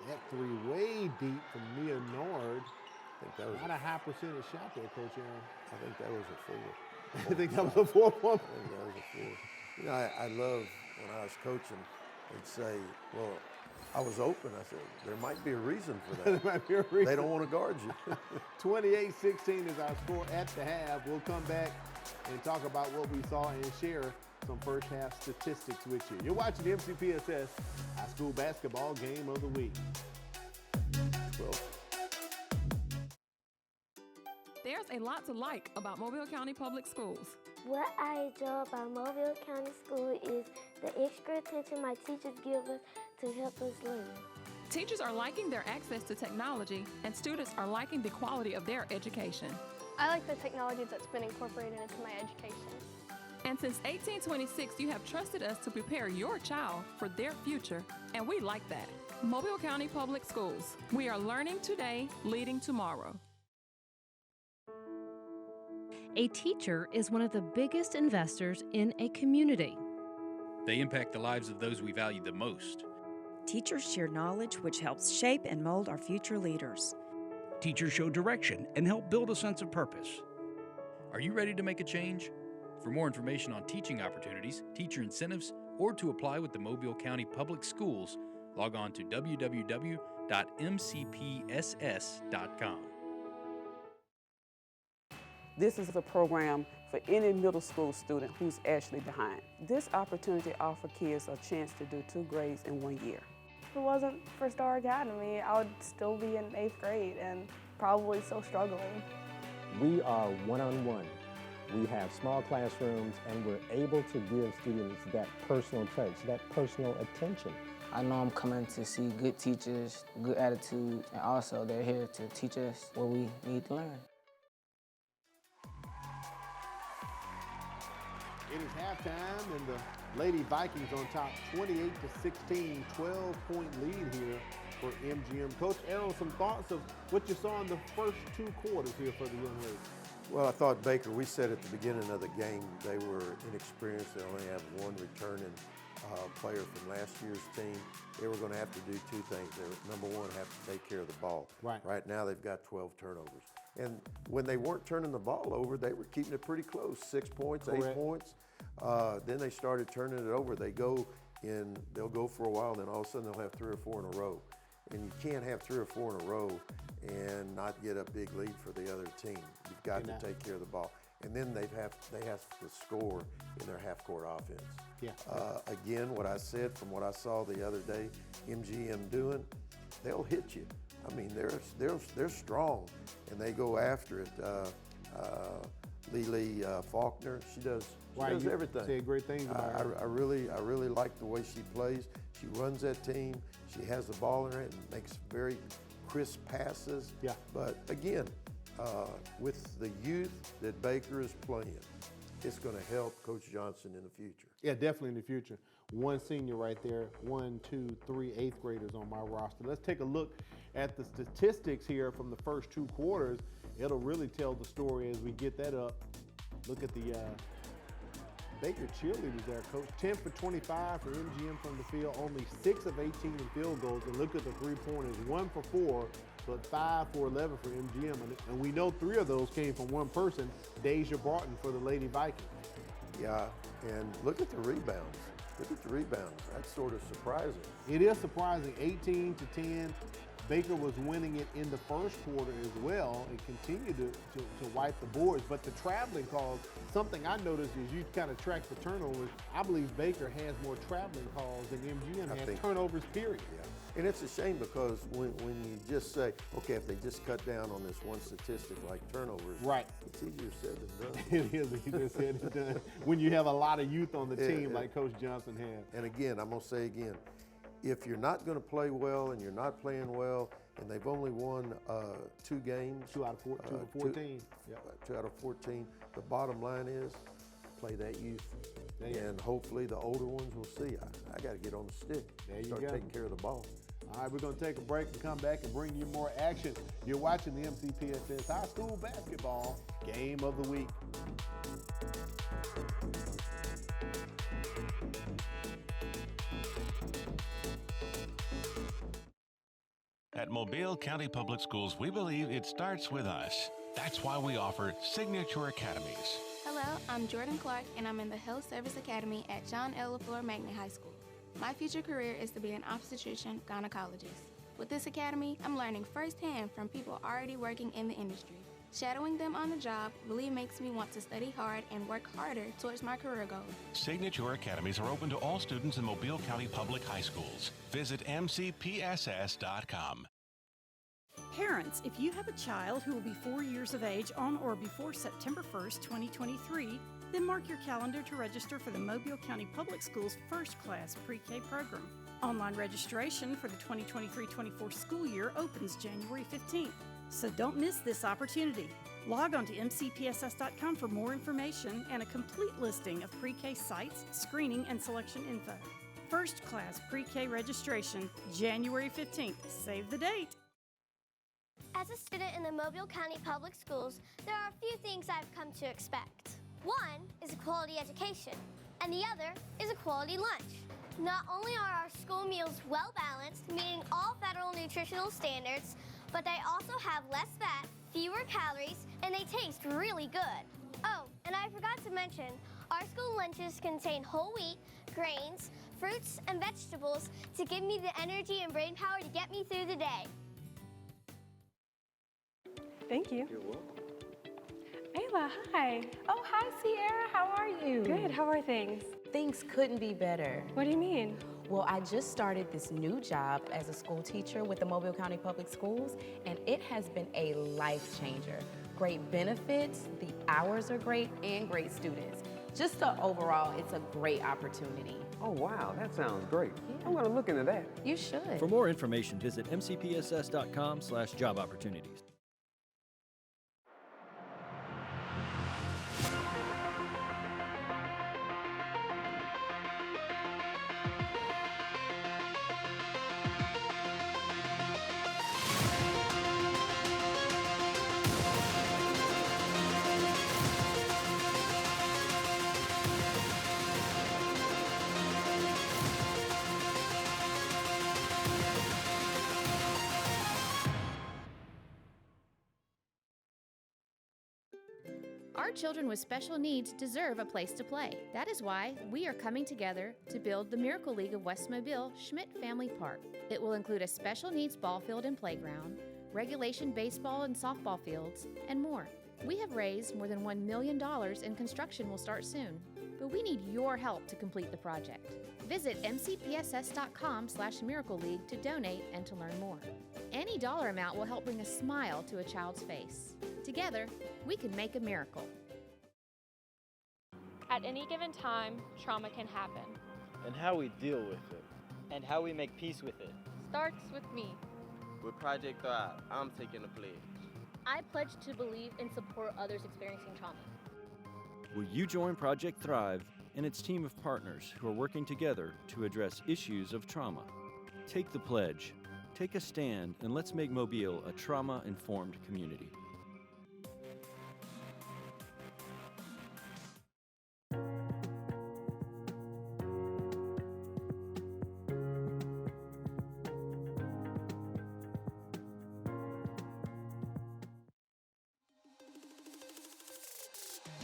A: That 3 way deep from Mia Nord.
B: I think that was
A: Not a high percentage shot there, Coach Aaron.
B: I think that was a 4.
A: I think that was a 4-point.
B: I think that was a 4. You know, I love when I was coaching, they'd say, well, I was open. I said, there might be a reason for that.
A: There might be a reason.
B: They don't want to guard you.
A: 28-16 is our score at the half. We'll come back and talk about what we saw and share some first half statistics with you. You're watching the Mcpss High School Basketball Game of the Week.
B: 12.
D: There's a lot to like about Mobile County Public Schools.
E: What I enjoy about Mobile County School is the extra attention my teachers give us to help us learn.
D: Teachers are liking their access to technology, and students are liking the quality of their education.
F: I like the technology that's been incorporated into my education.
D: And since 1826, you have trusted us to prepare your child for their future, and we like that. Mobile County Public Schools. We are learning today, leading tomorrow.
G: A teacher is one of the biggest investors in a community.
H: They impact the lives of those we value the most.
I: Teachers share knowledge which helps shape and mold our future leaders.
J: Teachers show direction and help build a sense of purpose.
H: Are you ready to make a change? For more information on teaching opportunities, teacher incentives, or to apply with the Mobile County Public Schools, log on to www.mcpss.com.
K: This is a program for any middle school student who's actually behind. This opportunity offers kids a chance to do 2 grades in 1 year.
F: If it wasn't for Star Academy, I would still be in 8th grade and probably still struggling.
L: We are one-on-one. We have small classrooms, and we're able to give students that personal touch, that personal attention.
M: I know I'm coming to see good teachers, good attitude, and also they're here to teach us what we need to learn.
A: It is halftime, and the Lady Vikings on top 28-16, 12-point lead here for MGM. Coach Arrow, some thoughts of what you saw in the first 2 quarters here for the young ladies?
B: Well, I thought Baker, we said at the beginning of the game, they were inexperienced. They only have 1 returning player from last year's team. They were going to have to do 2 things. They were, number 1, have to take care of the ball. Right now, they've got 12 turnovers. And when they weren't turning the ball over, they were keeping it pretty close, 6 points, 8 points. Then they started turning it over. They'll go for a while, then all of a sudden they'll have 3 or 4 in a row. And you can't have 3 or 4 in a row and not get a big lead for the other team. You've got to take care of the ball. and then they have to score in their half-court offense.
A: Yeah.
B: Again, what I said from what I saw the other day, MGM doing, they'll hit you. I mean, they're strong, and they go after it. Lily Faulkner, she does everything.
A: Say great things about her.
B: I really like the way she plays. She runs that team. She has the ball in her and makes very crisp passes.
A: Yeah.
B: But again, with the youth that Baker is playing, it's going to help Coach Johnson in the future.
A: Yeah, definitely in the future. One senior right there, 1, 2, 3 eighth graders on my roster. Let's take a look at the statistics here from the first 2 quarters. It'll really tell the story as we get that up. Look at the Baker cheerleaders there, Coach. 10 for 25 for MGM from the field, only 6 of 18 in field goals. And look at the three-pointers, 1 for 4, but 5 for 11 for MGM. And we know 3 of those came from one person, Deja Barton for the Lady Vikings.
B: Yeah, and look at the rebounds. Look at the rebounds. That's sort of surprising.
A: It is surprising, 18 to 10. Baker was winning it in the first quarter as well and continued to wipe the boards. But the traveling calls, something I noticed is you kind of track the turnovers. I believe Baker has more traveling calls than MGM has turnovers, period.
B: Yeah. And it's a shame because when you just say, okay, if they just cut down on this one statistic like turnovers,
A: right,
B: it's easier said than done.
A: It is easier said than done when you have a lot of youth on the team like Coach Johnson has.
B: And again, I'm going to say again, if you're not going to play well and you're not playing well, and they've only won 2 games.
A: 2 out of 14.
B: Yep. 2 out of 14. The bottom line is play that youth. And hopefully the older ones will see, I got to get on the stick. Start taking care of the ball.
A: All right, we're going to take a break and come back and bring you more action. You're watching the MCPSS High School Basketball Game of the Week.
N: At Mobile County Public Schools, we believe it starts with us. That's why we offer Signature Academies.
O: Hello, I'm Jordan Clark, and I'm in the Health Service Academy at John L. LaFleur Magnet High School. My future career is to be an obstetrician gynecologist. With this academy, I'm learning firsthand from people already working in the industry. Shadowing them on the job really makes me want to study hard and work harder towards my career goals.
N: Signature Academies are open to all students in Mobile County Public High Schools. Visit mcpss.com.
P: Parents, if you have a child who will be 4 years of age on or before September 1st, 2023, then mark your calendar to register for the Mobile County Public Schools First Class Pre-K program. Online registration for the 2023-24 school year opens January 15th. So don't miss this opportunity. Log on to mcpss.com for more information and a complete listing of pre-K sites, screening, and selection info. First class pre-K registration, January 15th. Save the date.
E: As a student in the Mobile County Public Schools, there are a few things I've come to expect. One is a quality education, and the other is a quality lunch. Not only are our school meals well-balanced, meeting all federal nutritional standards, but they also have less fat, fewer calories, and they taste really good. Oh, and I forgot to mention, our school lunches contain whole wheat, grains, fruits, and vegetables to give me the energy and brain power to get me through the day.
Q: Thank you.
B: You're welcome.
Q: Ayla, hi. Oh, hi, Sierra. How are you? Good. How are things?
R: Things couldn't be better.
Q: What do you mean?
R: Well, I just started this new job as a school teacher with the Mobile County Public Schools, and it has been a life changer. Great benefits, the hours are great, and great students. Just overall, it's a great opportunity.
S: Oh, wow, that sounds great. Yeah. I'm going to look into that.
R: You should.
T: For more information, visit mcpss.com/job opportunities.
U: Our children with special needs deserve a place to play. That is why we are coming together to build the Miracle League of West Mobile Schmidt Family Park. It will include a special needs ball field and playground, regulation baseball and softball fields, and more. We have raised more than $1 million and construction will start soon, but we need your help to complete the project. Visit mcpss.com/Miracle League to donate and to learn more. Any dollar amount will help bring a smile to a child's face. Together, we can make a miracle.
C: At any given time, trauma can happen.
V: And how we deal with it. And how we make peace with it.
C: Starts with me.
W: With Project Thrive, I'm taking a pledge.
X: I pledge to believe and support others experiencing trauma.
T: Will you join Project Thrive and its team of partners who are working together to address issues of trauma? Take the pledge, take a stand, and let's make Mobile a trauma-informed community.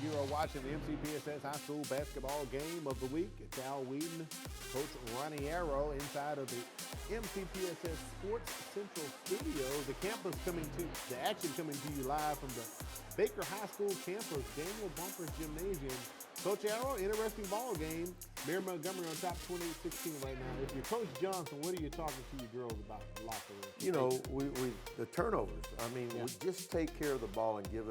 A: You are watching the MCPSS High School Basketball Game of the Week. It's Al Whedon, Coach Ronnie Arrow inside of the MCPSS Sports Central Studio. The action coming to you live from the Baker High School campus, Daniel Bumpers Gymnasium. Coach Arrow, interesting ball game. Mary Montgomery on top 28-16 right now. If you're Coach Johnson, what are you talking to your girls about in the locker room?
B: You know, the turnovers. I mean, we just take care of the ball and give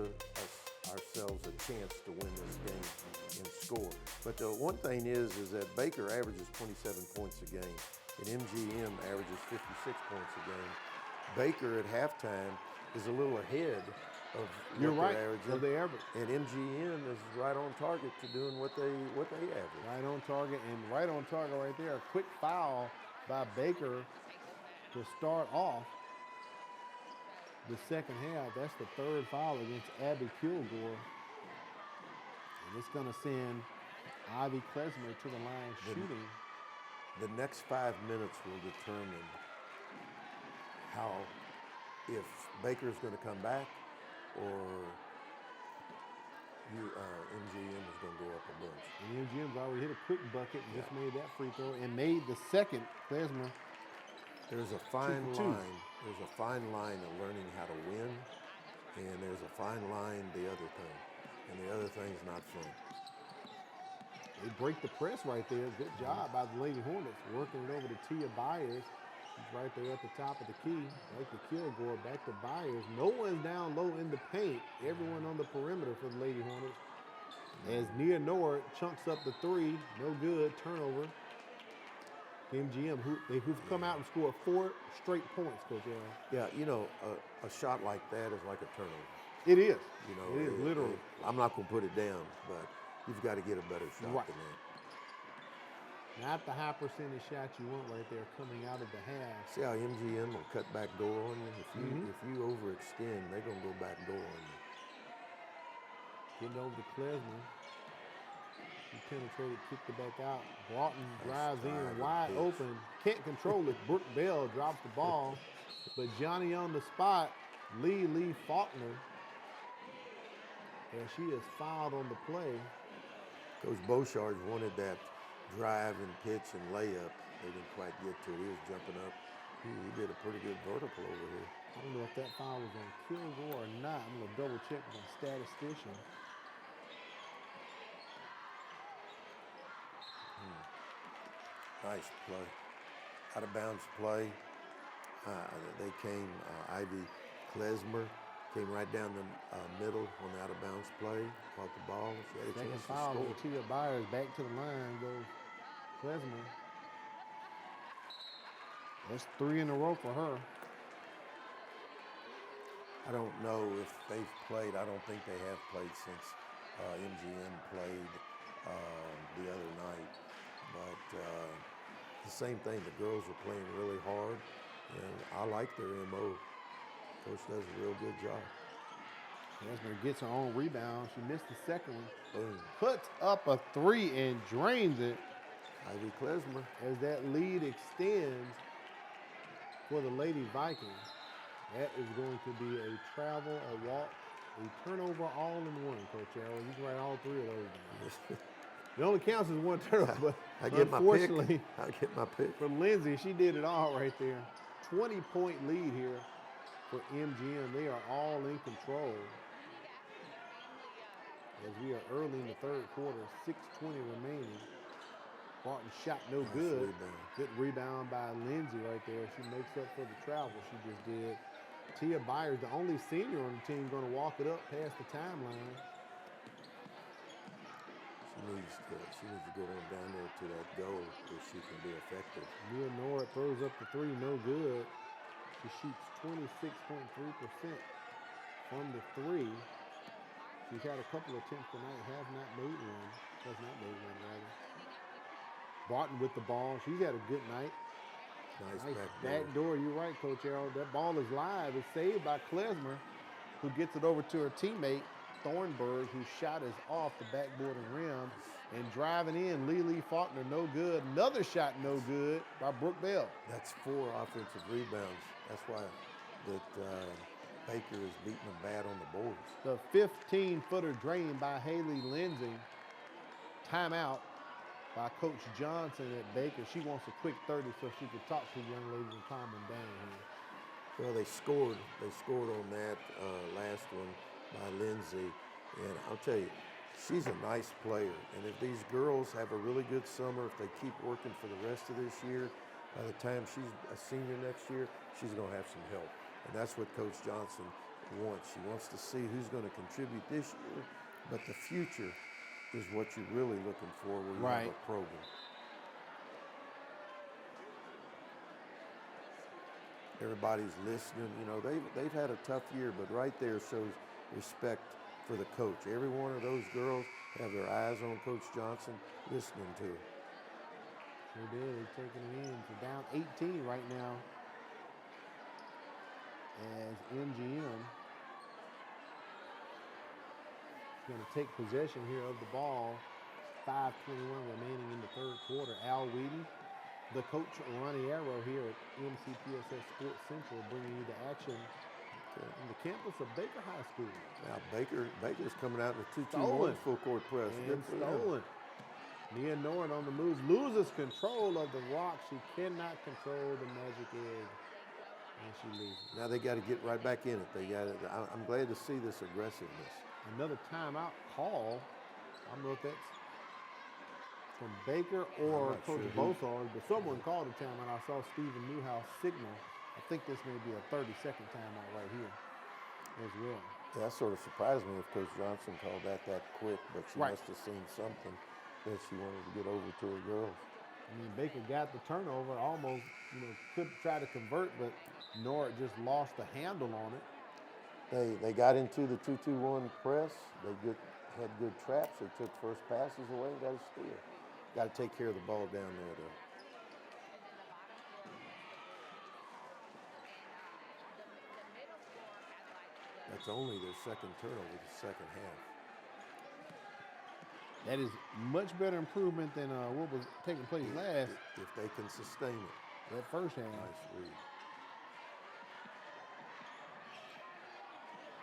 B: ourselves a chance to win this game and score. But the one thing is that Baker averages 27 points a game, and MGM averages 56 points a game. Baker at halftime is a little ahead of
A: You're
B: what
A: right,
B: they're averaging.
A: of the average.
B: And MGM is right on target to doing what they average.
A: Right on target, and right on target right there. A quick foul by Baker to start off the second half. That's the third foul against Abby Kilgore. And it's going to send Ivy Klesmer to the line shooting.
B: The next 5 minutes will determine if Baker's going to come back or MGM is going to go up a bunch.
A: And MGM's already hit a quick bucket and just made that free throw and made the second. Klesmer.
B: There's a fine line. There's a fine line of learning how to win, and there's a fine line the other thing. And the other thing's not fun.
A: They break the press right there. Good job by the Lady Hornets. Working it over to Tia Byers. She's right there at the top of the key. Right to Kilgore, back to Byers. No one's down low in the paint. Everyone on the perimeter for the Lady Hornets. As Nia Nord chunks up the three. No good. Turnover. MGM, who've come out and scored 4 straight points, Coach Aaron.
B: Yeah, you know, a shot like that is like a turnover.
A: It is.
B: You know,
A: it is literally.
B: I'm not going to put it down, but you've got to get a better shot than that.
A: Not the high percentage shot you want right there coming out of the half.
B: See how MGM will cut back door on you? If you overextend, they're going to go back door on you.
A: Getting over to Klesmer. He penetrated, kicked it back out. Broughton drives in wide open. Can't control it. Brooke Bell drops the ball. But Johnny on the spot. Lee Faulkner. And she is fouled on the play.
B: Coach Beaucharge wanted that drive and pitch and layup. They didn't quite get to it. He was jumping up. He did a pretty good vertical over here.
A: I don't know if that foul was on Kilgore or not. I'm going to double check with my statistician.
B: Nice play. Out of bounds play. They came, Ivy Klesmer came right down the middle on the out of bounds play. Caught the ball. She had a
A: Second
B: chance to
A: foul
B: score.
A: with Tia Byers back to the line goes Klesmer. That's 3 in a row for her.
B: I don't know if they've played. I don't think they have played since MGM played the other night. But the same thing, the girls are playing really hard, and I like their MO. Coach does a real good job.
A: Klesmer gets her own rebound. She missed the second one.
B: Boom.
A: Puts up a 3 and drains it.
B: Ivy Klesmer.
A: As that lead extends for the Lady Vikings. That is going to be a travel, a walk, a turnover all in one, Coach Arrow. You can write all 3 of those down. It only counts as 1 turnover, but
B: I get my
A: unfortunately,
B: pick. I get my pick.
A: For Lindsay, she did it all right there. 20-point lead here for MGM. They are all in control. as we are early in the third quarter, 6:20 remaining. Barton shot no
B: Nice
A: good.
B: rebound.
A: Good rebound by Lindsay right there. She makes up for the travel she just did. Tia Byers, the only senior on the team, going to walk it up past the timeline.
B: She needs to get on down there to that goal where she can be effective.
A: Nia Nord throws up the three, no good. She shoots 26.3% from the three. She's had a couple of attempts tonight, has not made one, rather. Barton with the ball. She's had a good night.
B: Nice
A: back door. You're right, Coach Harold. That ball is live. It's saved by Klesmer, who gets it over to her teammate, Thornburg, whose shot is off the backboard and rim. And driving in, Lee Faulkner, no good. Another shot, no good by Brooke Bell.
B: That's 4 offensive rebounds. That's why Baker is beating them bad on the boards.
A: The 15-footer drain by Haley Lindsay. Timeout by Coach Johnson at Baker. She wants a quick 30 so she can talk to the young ladies and calm them down here.
B: Well, they scored. They scored on that last one by Lindsay. And I'll tell you, she's a nice player. And if these girls have a really good summer, if they keep working for the rest of this year, by the time she's a senior next year, she's going to have some help. And that's what Coach Johnson wants. She wants to see who's going to contribute this year, but the future is what you're really looking for when you have a program. Everybody's listening. You know, they've had a tough year, but right there shows respect for the coach. Every one of those girls have their eyes on Coach Johnson, listening to him.
A: Sure did. They're taking it in. So down 18 right now as MGM is going to take possession here of the ball. 5:21 remaining in the third quarter. Al Whedon, the coach Ronnie Arrow here at MCPSS Sports Central, bringing you the action on the campus of Baker High School.
B: Now Baker's coming out in the 2-2-1 full court press.
A: And stolen. Nia Nord on the move, loses control of the rock. She cannot control the magic egg, and she loses.
B: Now they got to get right back in it. I'm glad to see this aggressiveness.
A: Another timeout call. I don't know if that's from Baker or Coach Bossard, but someone called a timeout. I saw Stephen Newhouse signal. I think this may be a 30-second timeout right here as well.
B: Yeah, that sort of surprised me if Coach Johnson called that quick, but she must have seen something that she wanted to get over to her girls.
A: I mean, Baker got the turnover, almost, could try to convert, but Nord just lost the handle on it.
B: They got into the 2-2-1 press. They had good traps. They took first passes away and got a steal. Got to take care of the ball down there, though. That's only their second turnover the second half.
A: That is much better improvement than what was taking place last.
B: If they can sustain it.
A: That first half.
B: Nice read.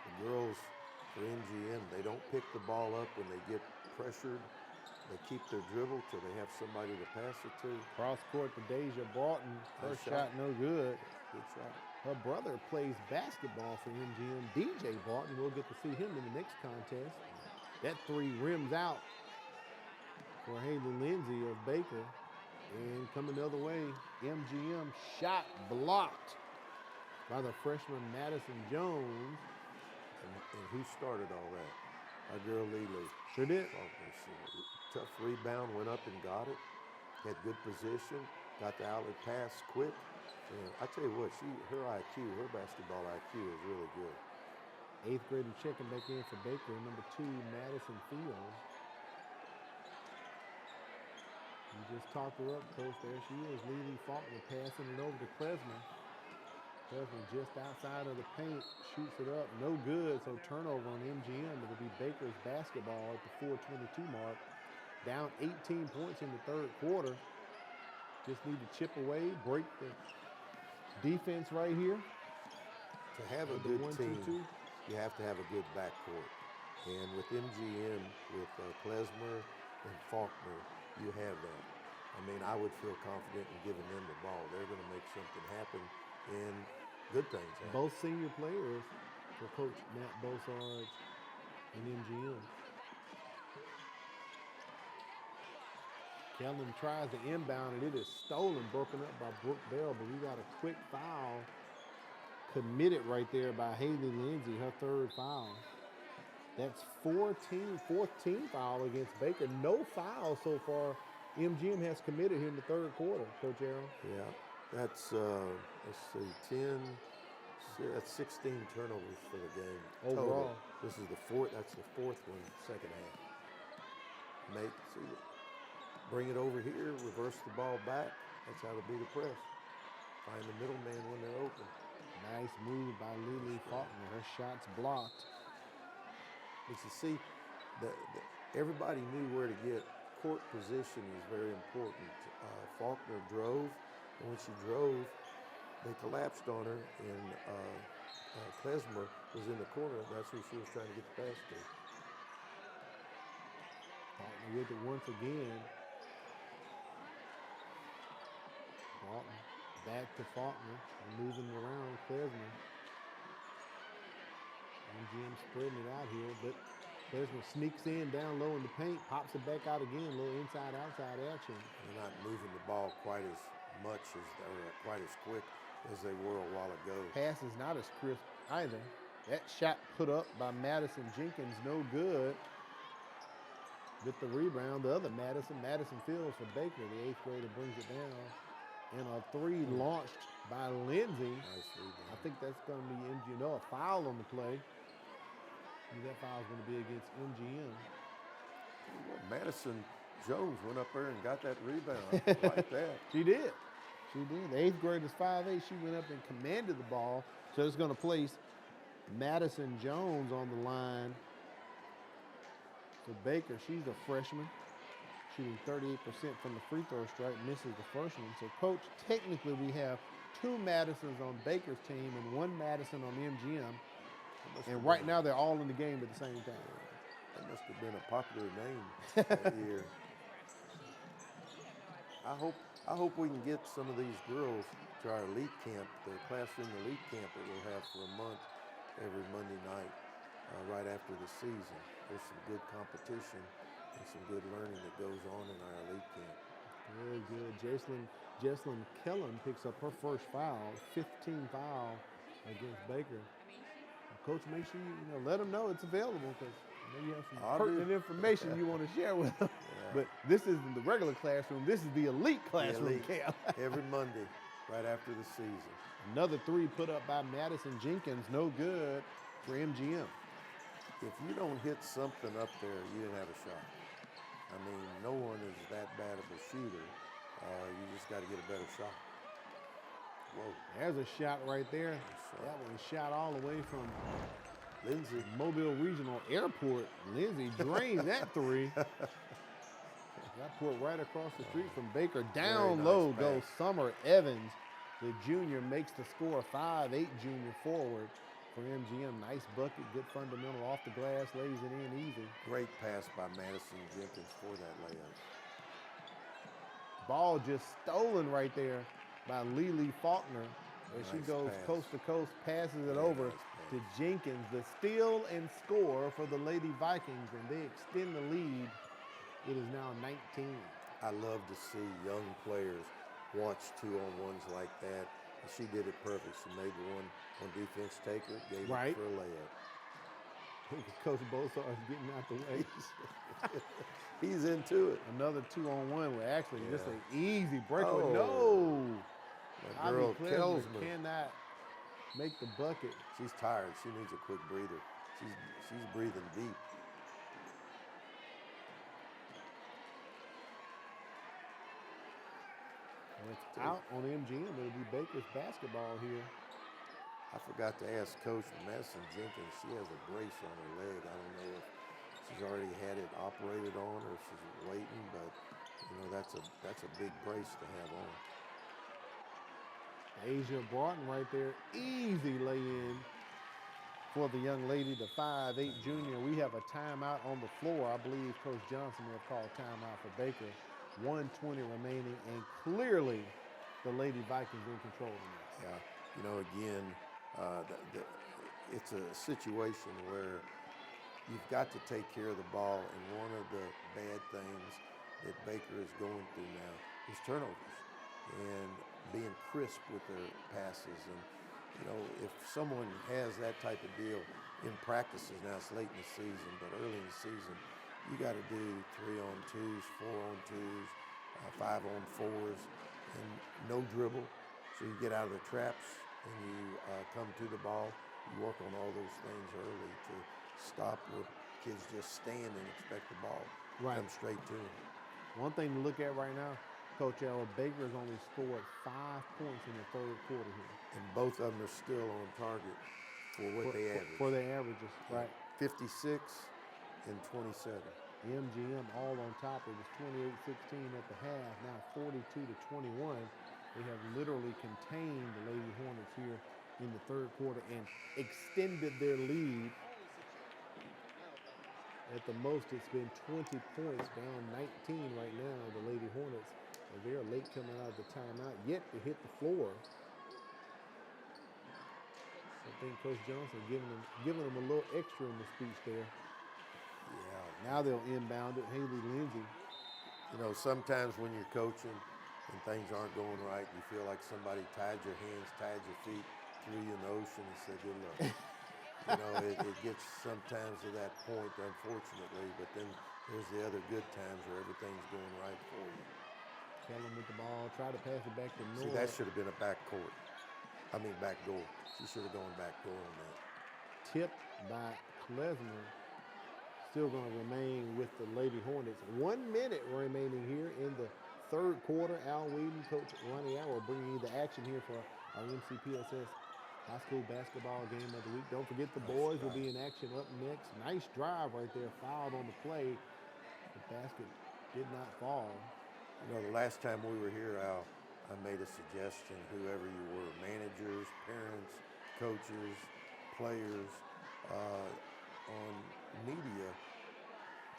B: The girls for MGM, they don't pick the ball up when they get pressured. They keep their dribble till they have somebody to pass it to.
A: Cross court to Deja Broughton. First shot no good.
B: Good shot.
A: Her brother plays basketball for MGM, DJ Broughton. We'll get to see him in the next contest. That three rims out for Haley Lindsay of Baker. And coming the other way, MGM shot blocked by the freshman Madison Jones.
B: And who started all that? Our girl Lily.
A: Sure did.
B: Tough rebound, went up and got it. Had good position, got the outlet pass quick. And I tell you what, her basketball IQ is really good.
A: 8th grader checking back in for Baker, number 2, Madison Fields. You just talked her up, Coach. There she is, Lily Faulkner passing it over to Klesmer. Klesmer just outside of the paint, shoots it up, no good, so turnover on MGM. It'll be Baker's basketball at the 4:22 mark. Down 18 points in the third quarter. Just need to chip away, break the defense right here.
B: To have a good team, you have to have a good backcourt. And with MGM, with Klesmer and Faulkner, you have that. I mean, I would feel confident in giving them the ball. They're going to make something happen, and good things happen.
A: Both senior players for Coach Matt Bossard and MGM. Kellen tries to inbound, and it is stolen, broken up by Brooke Bell, but we got a quick foul committed right there by Haley Lindsay, her third foul. That's 4th team foul against Baker. No foul so far MGM has committed here in the third quarter, Coach Arrow.
B: Yeah, that's, let's see, 10, that's 16 turnovers for the game.
A: Overall.
B: Total. This is the fourth, that's the fourth one, second half. Bring it over here, reverse the ball back. That's how to beat a press. Find the middleman when they're open.
A: Nice move by Lily Faulkner. Her shot's blocked.
B: But you see, everybody knew where to get. Court position is very important. Faulkner drove, and when she drove, they collapsed on her, and Klesmer was in the corner. That's who she was trying to get the pass to.
A: Faulkner with it once again. Faulkner back to Faulkner, moving around Klesmer. MGM spreading it out here, but Klesmer sneaks in down low in the paint, pops it back out again, a little inside-outside action.
B: They're not moving the ball quite as much as, or quite as quick as they were a while ago.
A: Pass is not as crisp either. That shot put up by Madison Jenkins, no good. With the rebound, the other Madison Fields for Baker. The 8th grader brings it down. And a three launched by Lindsay.
B: Nice rebound.
A: I think that's going to be MGM. No, a foul on the play. And that foul is going to be against MGM.
B: Madison Jones went up there and got that rebound like that.
A: She did. She did. The 8th grader's 5'8". She went up and commanded the ball. So it's going to place Madison Jones on the line. So Baker, she's a freshman, shooting 38% from the free throw strike, misses the first one. So, Coach, technically we have 2 Madisons on Baker's team and 1 Madison on MGM. And right now they're all in the game at the same time.
B: That must have been a popular name that year. I hope we can get some of these girls to our elite camp, the classroom elite camp that we'll have for a month every Monday night right after the season. There's some good competition and some good learning that goes on in our elite camp.
A: Very good. Jesslyn Kellen picks up her first foul, 15 foul against Baker. Coach, make sure you let them know it's available because you have some pertinent information you want to share with them. Yeah. But this isn't the regular classroom. This is the elite classroom camp.
B: Every Monday, right after the season.
A: Another three put up by Madison Jenkins, no good for MGM.
B: If you don't hit something up there, you didn't have a shot. I mean, no one is that bad of a shooter. You just got to get a better shot. Whoa.
A: There's a shot right there. That one shot all the way from
B: Lindsay.
A: Mobile Regional Airport. Lindsay drained that three. That put right across the street from Baker. Down low goes Summer Evans. The junior makes the score, 5'8" junior forward for MGM. Nice bucket, good fundamental off the glass, lays it in easy.
B: Great pass by Madison Jenkins for that layup.
A: Ball just stolen right there by Lily Faulkner. As she goes coast to coast, passes it over to Jenkins. The steal and score for the Lady Vikings, and they extend the lead. It is now 19.
B: I love to see young players watch 2-on-1s like that. And she did it perfect. She made the one on defense taker, gave it for a layup.
A: Coach Bosar's getting out the way.
B: He's into it.
A: Another 2-on-1 with actually just an easy breakaway.
B: Oh.
A: No!
B: My girl Kelsman
A: cannot make the bucket.
B: She's tired. She needs a quick breather. She's breathing deep.
A: And it's out on MGM. It'll be Baker's basketball here.
B: I forgot to ask Coach Madison Jenkins. She has a brace on her leg. I don't know if she's already had it operated on or if she's waiting, but that's a big brace to have on.
A: Asia Broughton right there. Easy lay-in for the young lady, the 5'8" junior. We have a timeout on the floor. I believe Coach Johnson may have called timeout for Baker. 1:20 remaining, and clearly the Lady Vikings in control of this.
B: Yeah, again, it's a situation where you've got to take care of the ball, and one of the bad things that Baker is going through now is turnovers and being crisp with their passes. And, you know, if someone has that type of deal in practices, now it's late in the season, but early in the season, you got to do 3-on-2s, 4-on-2s, 5-on-4s, and no dribble. So you get out of the traps and you come to the ball. You work on all those things early to stop where kids just stand and expect the ball to come straight to them.
A: One thing to look at right now, Coach Al, Baker's only scored 5 points in the third quarter here.
B: And both of them are still on target for what they average.
A: For their averages, right.
B: 56 and 27.
A: MGM all on top. It was 28-16 at the half, now 42-21. They have literally contained the Lady Hornets here in the third quarter and extended their lead. At the most, it's been 20 points, down 19 right now, the Lady Hornets. And they are late coming out of the timeout, yet to hit the floor. I think Coach Johnson giving them a little extra in the speech there. Yeah, now they'll inbound it. Haley Lindsay.
B: You know, sometimes when you're coaching and things aren't going right, you feel like somebody tied your hands, tied your feet, threw you in the ocean and said, good luck. You know, it gets sometimes to that point, unfortunately, but then there's the other good times where everything's going right for you.
A: Kellum with the ball, try to pass it back to Noah.
B: See, that should have been a back door. She should have gone back door on that.
A: Tipped by Klesmer. Still going to remain with the Lady Hornets. 1 minute remaining here in the third quarter. Al Whedon, Coach Ronnie Al will bring you the action here for our MCPSS High School Basketball Game of the Week. Don't forget the boys will be in action up next. Nice drive right there, fouled on the play. The basket did not fall.
B: You know, the last time we were here, Al, I made a suggestion, whoever you were, managers, parents, coaches, players, on media,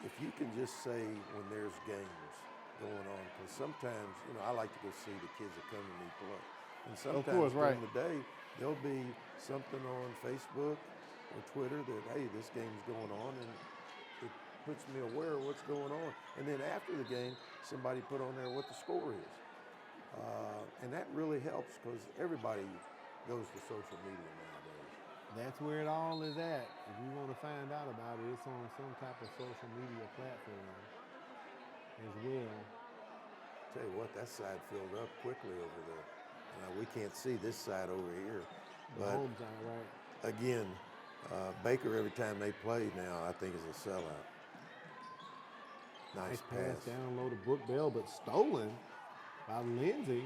B: if you can just say when there's games going on, because sometimes, you know, I like to go see the kids that come to me play. And sometimes during the day, there'll be something on Facebook or Twitter that, hey, this game's going on, and it puts me aware of what's going on. And then after the game, somebody put on there what the score is. And that really helps because everybody goes to social media nowadays.
A: That's where it all is at. If you want to find out about it, it's on some type of social media platform as well.
B: Tell you what, that side filled up quickly over there. We can't see this side over here.
A: The home side, right.
B: Again, Baker, every time they play now, I think is a sellout. Nice pass.
A: Down low to Brooke Bell, but stolen by Lindsay.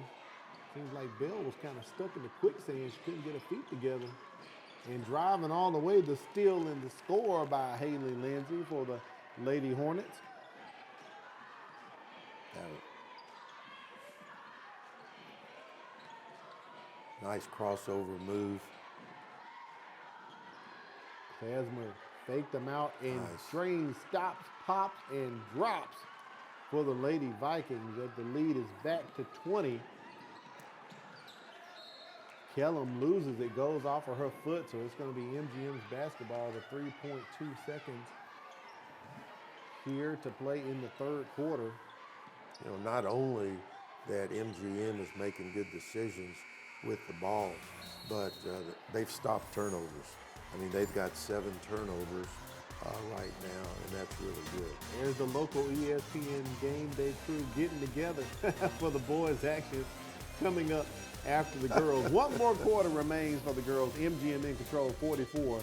A: Seems like Bell was kind of stuck in the quicksand. She couldn't get her feet together. And driving all the way to steal in the score by Haley Lindsay for the Lady Hornets.
B: Nice crossover move.
A: Klesmer faked them out and Strain stops, pops, and drops for the Lady Vikings as the lead is back to 20. Kellum loses it, goes off of her foot, so it's going to be MGM's basketball with 3.2 seconds here to play in the third quarter.
B: You know, not only that MGM is making good decisions with the ball, but they've stopped turnovers. I mean, they've got 7 turnovers right now, and that's really good.
A: There's the local ESPN game day crew getting together for the boys' action coming up after the girls. One more quarter remains for the girls. MGM in control, 44-24.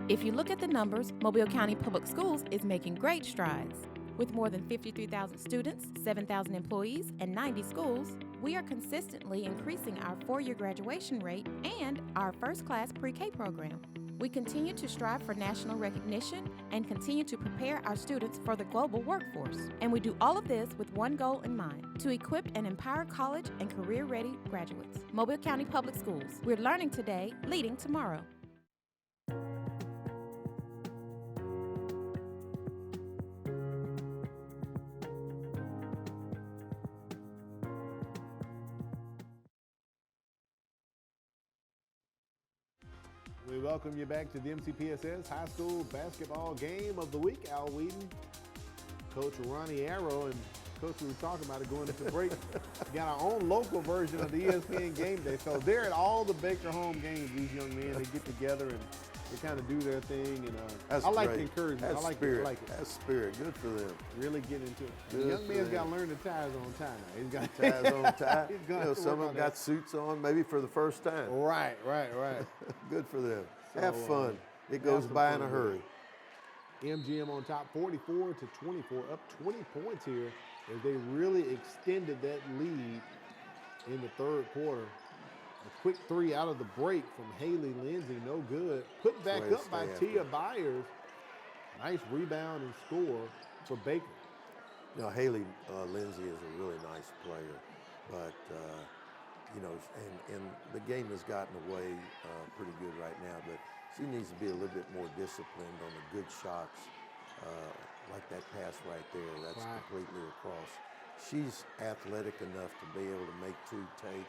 U: If you look at the numbers, Mobile County Public Schools is making great strides. With more than 53,000 students, 7,000 employees, and 90 schools, we are consistently increasing our 4-year graduation rate and our first-class pre-K program. We continue to strive for national recognition and continue to prepare our students for the global workforce. And we do all of this with one goal in mind, to equip and empower college and career-ready graduates. Mobile County Public Schools. We're learning today, leading tomorrow.
A: We welcome you back to the MCPSS High School Basketball Game of the Week. Al Whedon, Coach Ronnie Arrow, and Coach, we were talking about it going into break. We got our own local version of the ESPN Game Day. So they're at all the Baker home games. These young men, they get together and they kind of do their thing. And I like the encouragement. I like
B: spirit.
A: it. I like it.
B: That's spirit. Good for them.
A: Really get into it.
B: Good
A: The young
B: for
A: man's
B: them.
A: got to learn the ties on tie now. He's got
B: Ties on tie.
A: He's
B: You
A: gonna
B: know,
A: have to
B: some
A: work
B: of them
A: on
B: got suits on, maybe for the first time.
A: Right.
B: Good for them.
A: So,
B: have fun. It
A: have
B: goes
A: some
B: by
A: fun
B: in a
A: with it.
B: hurry.
A: MGM on top 44-24, up 20 points here as they really extended that lead in the third quarter. A quick three out of the break from Haley Lindsay, no good. Put back up by Tia Byers. Nice rebound and score for Baker.
B: You know, Haley Lindsay is a really nice player, but you know, and the game has gotten away pretty good right now, but she needs to be a little bit more disciplined on the good shots, like that pass right there. That's completely across. She's athletic enough to be able to make two take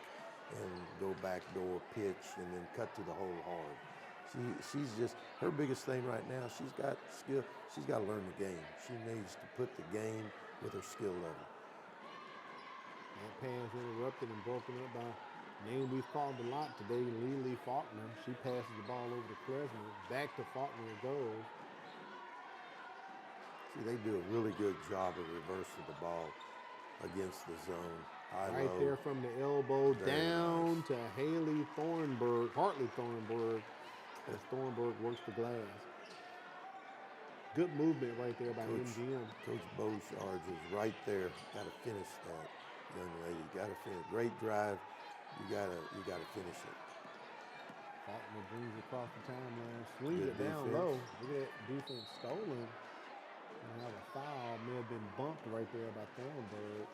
B: and go backdoor pitch and then cut to the hole hard. She's just, her biggest thing right now, she's got skill. She's got to learn the game. She needs to put the game with her skill level.
A: That pass interrupted and broken up by a name we've called a lot today, Lily Faulkner. She passes the ball over to Klesmer. Back to Faulkner it goes.
B: See, they do a really good job of reversing the ball against the zone.
A: Right there from the elbow down to Hartley Thornburg, as Thornburg works the glass. Good movement right there by MGM.
B: Coach Beaucharge is right there. Got to finish that, young lady. Got to finish. Great drive. You gotta finish it.
A: Faulkner brings it across the timeline, swings it down
B: defense.
A: low. Look at that defense stolen. And have a foul. May have been bumped right there by Thornburg.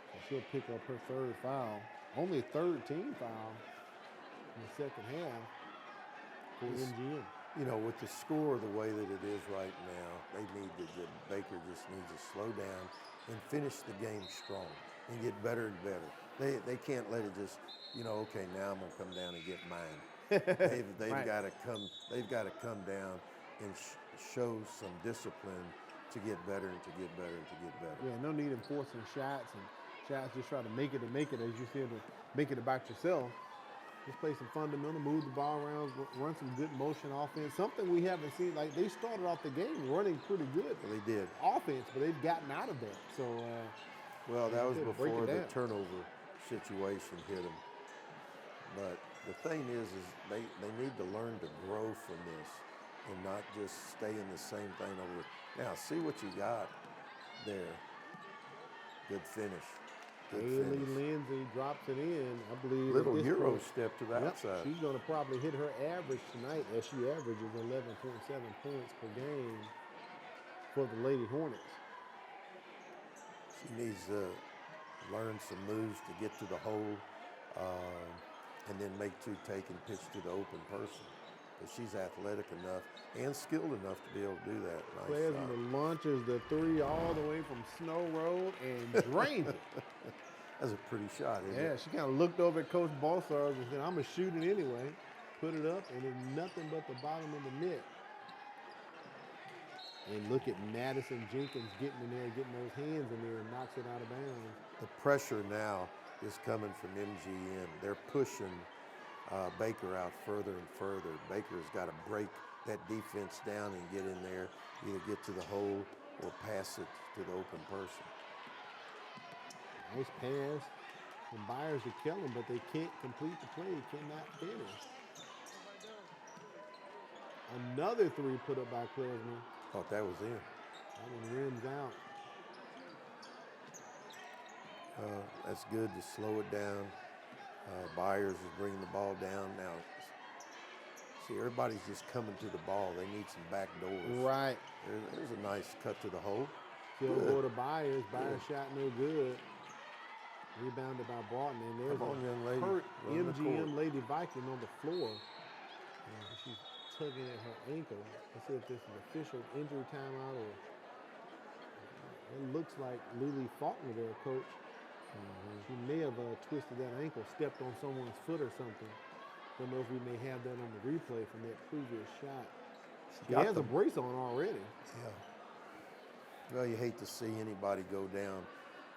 A: So she'll pick up her third foul. Only third team foul in the second half for MGM.
B: You know, with the score the way that it is right now, Baker just needs to slow down and finish the game strong and get better and better. They can't let it just, you know, okay, now I'm gonna come down and get mine. They've
A: Right.
B: got to come down and show some discipline to get better and to get better and to get better.
A: Yeah, no need in forcing shots and shots just try to make it, as you said, to make it about yourself. Just play some fundamental, move the ball around, run some good motion offense. Something we haven't seen. Like, they started off the game running pretty good.
B: Well, they did.
A: Offense, but they've gotten out of that. So,
B: well, that was
A: break it
B: before the
A: down.
B: turnover situation hit them. But the thing is they need to learn to grow from this and not just stay in the same thing over. Now, see what you got there. Good finish.
A: Haley Lindsay drops it in. I believe
B: Little
A: at this
B: Euro
A: point-
B: step to the
A: Yep,
B: outside.
A: She's going to probably hit her average tonight, as she averages 11.7 points per game for the Lady Hornets.
B: She needs to learn some moves to get to the hole and then make two take and pitch to the open person. But she's athletic enough and skilled enough to be able to do that. Nice shot.
A: Klesmer launches the three all the way from Snow Road and drains it.
B: That's a pretty shot, isn't
A: Yeah,
B: it?
A: she kind of looked over at Coach Beaucharge and said, I'm going to shoot it anyway. Put it up, and it's nothing but the bottom of the net. And look at Madison Jenkins getting in there, getting those hands in there, and knocks it out of bounds.
B: The pressure now is coming from MGM. They're pushing Baker out further and further. Baker's got to break that defense down and get in there, either get to the hole or pass it to the open person.
A: Nice pass from Byers to Kellen, but they can't complete the play. Cannot finish. Another three put up by Klesmer.
B: Thought that was in.
A: That one rims out.
B: That's good to slow it down. Byers is bringing the ball down now. See, everybody's just coming to the ball. They need some back doors.
A: Right.
B: There's a nice cut to the hole.
A: He'll
B: Good.
A: go to Byers. Byers shot no good. Rebounded by Broughton. And there's
B: Come on, young lady.
A: a hurt
B: Run the
A: MGM
B: court.
A: Lady Viking on the floor. She's tugging at her ankle. Let's see if this is official injury timeout or it looks like Lily Faulkner there, Coach. She may have twisted that ankle, stepped on someone's foot or something. Don't know if we may have that on the replay from that previous shot. He
B: got
A: has a brace on already.
B: Yeah. Well, you hate to see anybody go down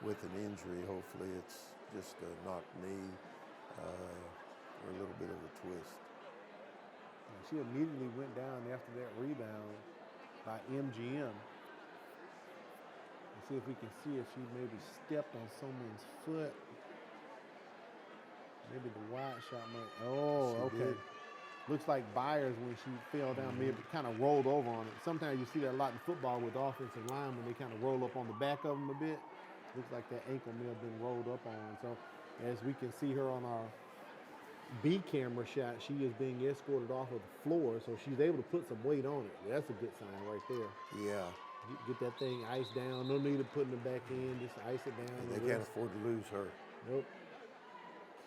B: with an injury. Hopefully it's just a knocked knee or a little bit of a twist.
A: And she immediately went down after that rebound by MGM. Let's see if we can see if she maybe stepped on someone's foot. Maybe the wide shot might. Oh,
B: She
A: okay.
B: did.
A: Looks like Byers, when she fell down, maybe kind of rolled over on it. Sometimes you see that a lot in football with offensive line when they kind of roll up on the back of them a bit. Looks like that ankle may have been rolled up on. So as we can see her on our B camera shot, she is being escorted off of the floor, so she's able to put some weight on it. That's a good sign right there.
B: Yeah.
A: Get that thing iced down. No need of putting it back in. Just ice it down.
B: They can't afford to lose her.
A: Nope.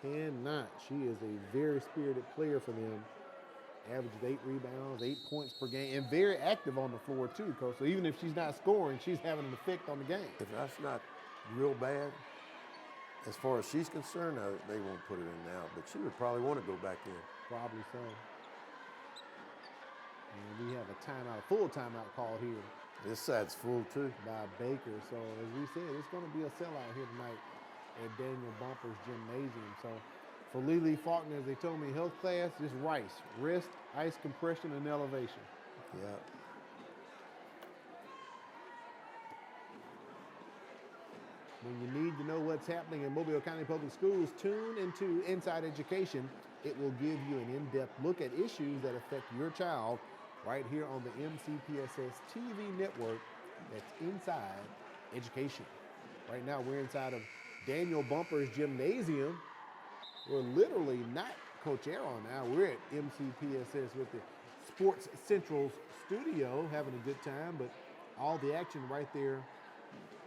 A: Cannot. She is a very spirited player for them. Averages 8 rebounds, 8 points per game, and very active on the floor too, Coach. So even if she's not scoring, she's having an effect on the game.
B: If that's not real bad, as far as she's concerned, they won't put her in now, but she would probably want to go back in.
A: Probably so. And we have a timeout, a full timeout called here.
B: This side's full too.
A: By Baker. So as we said, it's going to be a sellout here tonight at Daniel Bumpers Gymnasium. So for Lily Faulkner, as they told me, health class, just rice, wrist, ice compression, and elevation.
B: Yeah.
A: When you need to know what's happening in Mobile County Public Schools, tune into Inside Education. It will give you an in-depth look at issues that affect your child right here on the MCPSS TV network. That's Inside Education. Right now, we're inside of Daniel Bumpers Gymnasium. We're literally not Coach Aaron now. We're at MCPSS with the Sports Central's studio having a good time, but all the action right there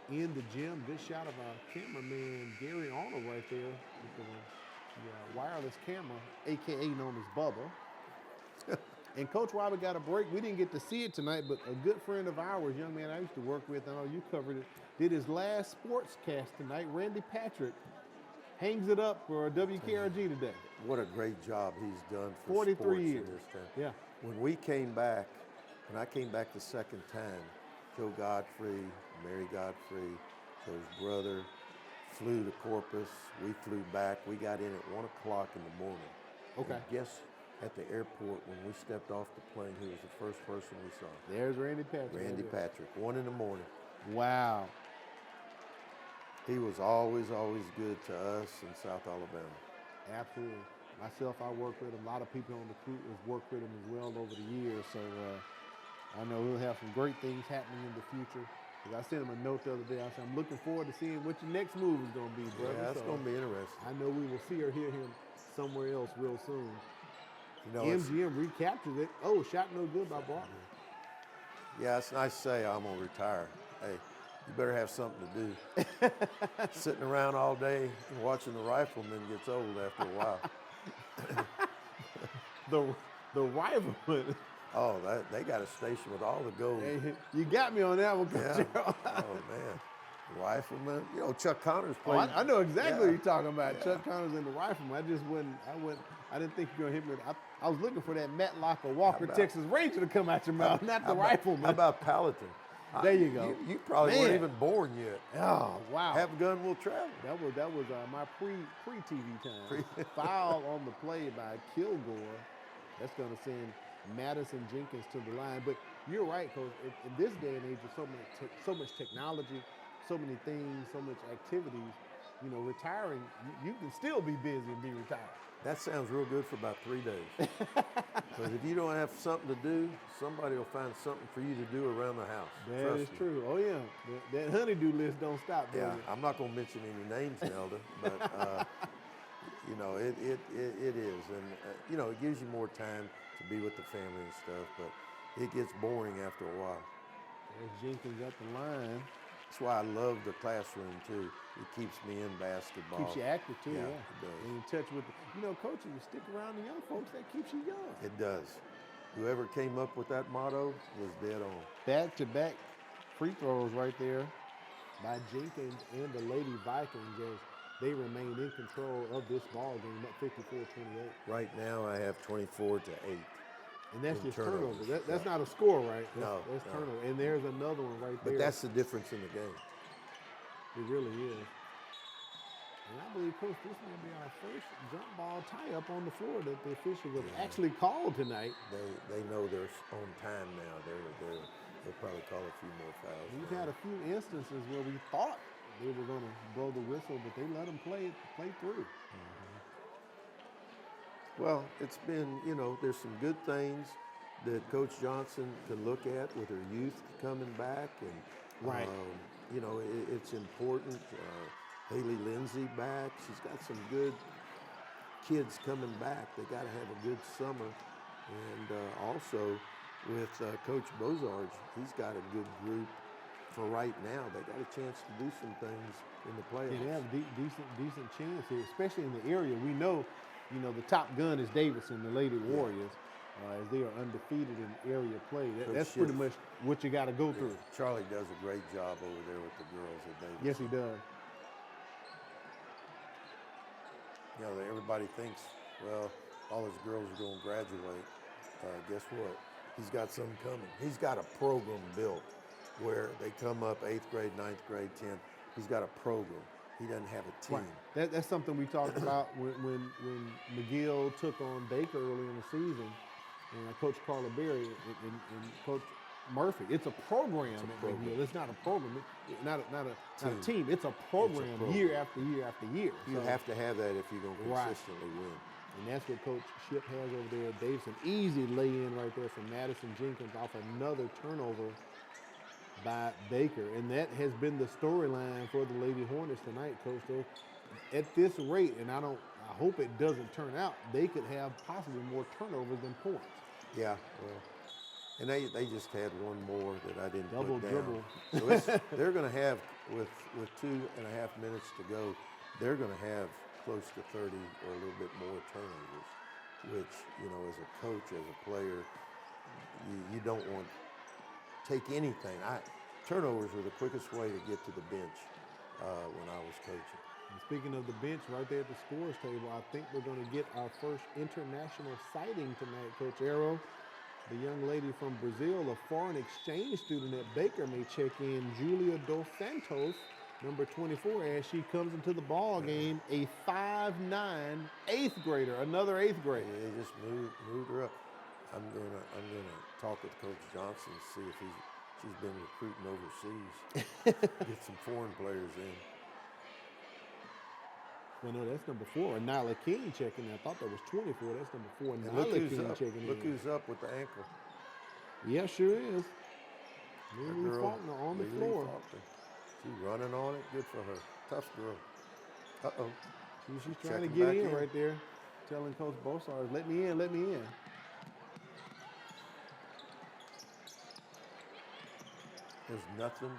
A: in the gym. Good shot of our cameraman, Gary Arnold, right there with the wireless camera, AKA known as Bubba. And Coach Robert got a break. We didn't get to see it tonight, but a good friend of ours, young man I used to work with, I know you covered it, did his last sportscast tonight. Randy Patrick hangs it up for WKRG today.
B: What a great job he's done for
A: 43
B: sports
A: years.
B: in this town.
A: Yeah.
B: When I came back the second time, Joe Godfrey, Mary Godfrey, Joe's brother, flew to Corpus. We flew back. We got in at 1 o'clock in the morning.
A: Okay.
B: And guess at the airport, when we stepped off the plane, he was the first person we saw.
A: There's Randy Patrick.
B: Randy Patrick, 1 in the morning.
A: Wow.
B: He was always good to us in South Alabama.
A: Absolutely. Myself, I work with him. A lot of people on the crew has worked with him as well over the years. So I know he'll have some great things happening in the future. I sent him a note the other day. I said, I'm looking forward to seeing what your next move is going to be, brother.
B: Yeah, that's going to be interesting.
A: I know we will see or hear him somewhere else real soon.
B: You know,
A: MGM recaptured it. Oh, shot no good by Barton.
B: Yeah, it's nice to say I'm going to retire. Hey, you better have something to do. Sitting around all day and watching the riflemen gets old after a while.
A: the riflemen.
B: Oh, they got a station with all the gold.
A: Hey, you got me on that one, Coach.
B: Yeah. Oh, man. Rifleman. You know, Chuck Connors played.
A: I know exactly what you're talking about. Yeah. Chuck Connors and the Rifleman. I didn't think you were going to hit me. I was looking for that Matlock or Walker, Texas Ranger to come out your mouth, not the Rifleman.
B: How about Paladin?
A: There you go.
B: You probably weren't even born yet.
A: Oh, wow.
B: Have a gun, we'll travel.
A: That was my pre-TV time. Foul on the play by Kilgore. That's going to send Madison Jenkins to the line. But you're right, Coach. In this day and age, with so much technology, so many things, so much activities, you know, retiring, you can still be busy and be retired.
B: That sounds real good for about 3 days. Because if you don't have something to do, somebody will find something for you to do around the house.
A: That is true. Oh, yeah. That honey-do list don't stop, does
B: Yeah,
A: it?
B: I'm not going to mention any names, Nelda, but, you know, it is. And, you know, it gives you more time to be with the family and stuff, but it gets boring after a while.
A: There's Jenkins at the line.
B: That's why I love the classroom, too. It keeps me in basketball.
A: Keeps you active, too, yeah.
B: It does.
A: And in touch with, you know, Coach, if you stick around the young folks, that keeps you young.
B: It does. Whoever came up with that motto was dead on.
A: Back-to-back free throws right there by Jenkins and the Lady Vikings as they remain in control of this ball game at 54-28.
B: Right now, I have 24-8.
A: And that's
B: in
A: just
B: turnovers.
A: turnover. That's not a score, right?
B: No,
A: That's
B: no.
A: turnover. And there's another one right there.
B: But that's the difference in the game.
A: It really is. And I believe, Coach, this may be our first jump ball tie-up on the floor that the officials have actually called tonight.
B: They know they're on time now. They'll probably call a few more fouls.
A: We've had a few instances where we thought they were going to blow the whistle, but they let them play through.
B: Well, it's been, there's some good things that Coach Johnson can look at with her youth coming back. And, it's important. Haley Lindsay back. She's got some good kids coming back. They got to have a good summer. And also with Coach Bozarge, he's got a good group for right now. They got a chance to do some things in the playoffs.
A: Yeah, they have a decent chance here, especially in the area. We know, the top gun is Davidson, the Lady Warriors, as they are undefeated in area play. That's pretty much what you got to go through.
B: Charlie does a great job over there with the girls at Davidson.
A: Yes, he does.
B: Everybody thinks, well, all his girls are going to graduate. Guess what? He's got some coming. He's got a program built where they come up 8th grade, 9th grade, 10th. He's got a program. He doesn't have a team.
A: Right. That's something we talked about when McGill took on Baker early in the season, and Coach Carla Berry and Coach Murphy. It's a program at McGill. It's not a program. Not a team. It's a program, year after year after year.
B: You have to have that if you're going to consistently win.
A: And that's what Coach Ship has over there at Davidson. Easy lay-in right there from Madison Jenkins off another turnover by Baker. And that has been the storyline for the Lady Hornets tonight, Coach. So at this rate, and I hope it doesn't turn out, they could have possibly more turnovers than points.
B: Yeah, well, and they just had one more that I didn't
A: Double
B: put
A: dribble.
B: down. So they're going to have, with 2.5 minutes to go, they're going to have close to 30 or a little bit more turnovers, which, as a coach, as a player, you don't want to take anything. Turnovers are the quickest way to get to the bench when I was coaching.
A: And speaking of the bench, right there at the scores table, I think we're going to get our first international sighting tonight, Coach Arrow. The young lady from Brazil, a foreign exchange student at Baker, may check in. Julia Dos Santos, number 24, as she comes into the ball game, a 5'9" 8th grader, another 8th grader.
B: Yeah, they just moved her up. I'm gonna talk with Coach Johnson and see if she's been recruiting overseas. Get some foreign players in.
A: Well, no, that's number 4. Nyla King checking in. I thought that was 24. That's number 4.
B: And
A: Nyla King checking in.
B: Look who's up with the ankle.
A: Yeah, sure is. Lily Faulkner on the floor.
B: She's running on it. Good for her. Tough girl. Uh-oh.
A: She's trying to get in right there. Telling Coach Bosars, let me in, let me in.
B: There's nothing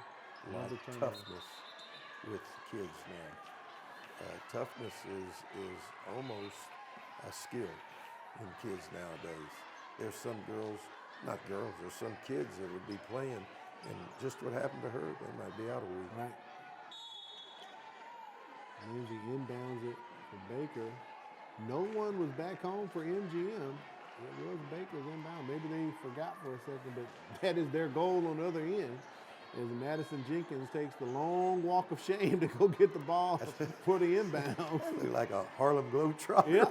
B: like toughness with kids now. Toughness is almost a skill in kids nowadays. There's some there's some kids that would be playing, and just what happened to her, they might be out a week.
A: Right. Lindsay inbounds it for Baker. No one was back home for MGM. It was Baker's inbound. Maybe they forgot for a second, but that is their goal on the other end. As Madison Jenkins takes the long walk of shame to go get the ball for the inbound.
B: Look like a Harlem Globetrotter.
A: Yeah.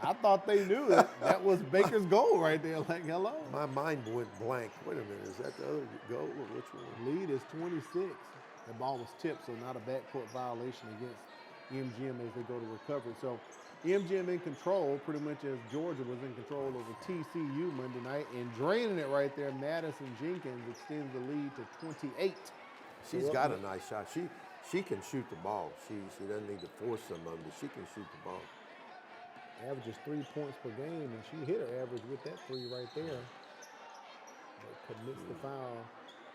A: I thought they knew it. That was Baker's goal right there. Like, hello.
B: My mind went blank. Wait a minute, is that the other goal or which one?
A: Lead is 26. The ball was tipped, so not a backcourt violation against MGM as they go to recovery. So MGM in control, pretty much as Georgia was in control over TCU Monday night, and draining it right there. Madison Jenkins extends the lead to 28.
B: She's got a nice shot. She can shoot the ball. She doesn't need to force some of them, but she can shoot the ball.
A: Averages 3 points per game, and she hit her average with that 3 right there. But commits the foul.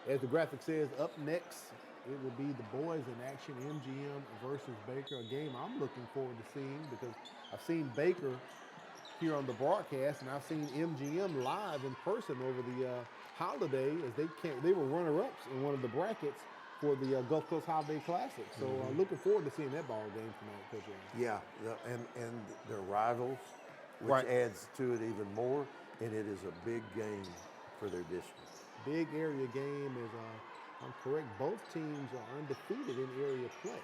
A: As the graphic says, up next, it will be the boys in action, MGM versus Baker, a game I'm looking forward to seeing because I've seen Baker here on the broadcast, and I've seen MGM live in person over the holiday as they were runner-ups in one of the brackets for the Gulf Coast Holiday Classic. So looking forward to seeing that ball game tonight, Coach Aaron.
B: Yeah, and they're rivals, which
A: Right.
B: adds to it even more, and it is a big game for their district.
A: Big area game is, I'm correct, both teams are undefeated in area play.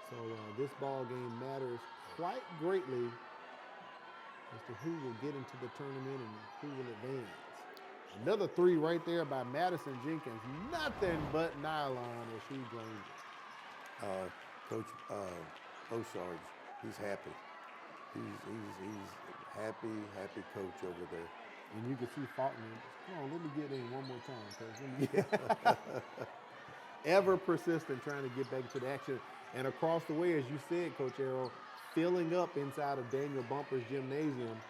A: So this ball game matters quite greatly as to who will get into the tournament and who will advance. Another three right there by Madison Jenkins. Nothing but nylon as she drains it.
B: Coach Osarge, he's happy. He's happy coach over there.
A: And you can see Faulkner. Come on, let me get in one more time, Coach. Ever persistent trying to get back to the action. And across the way, as you said, Coach Arrow, filling up inside of Daniel Bumper's gymnasium.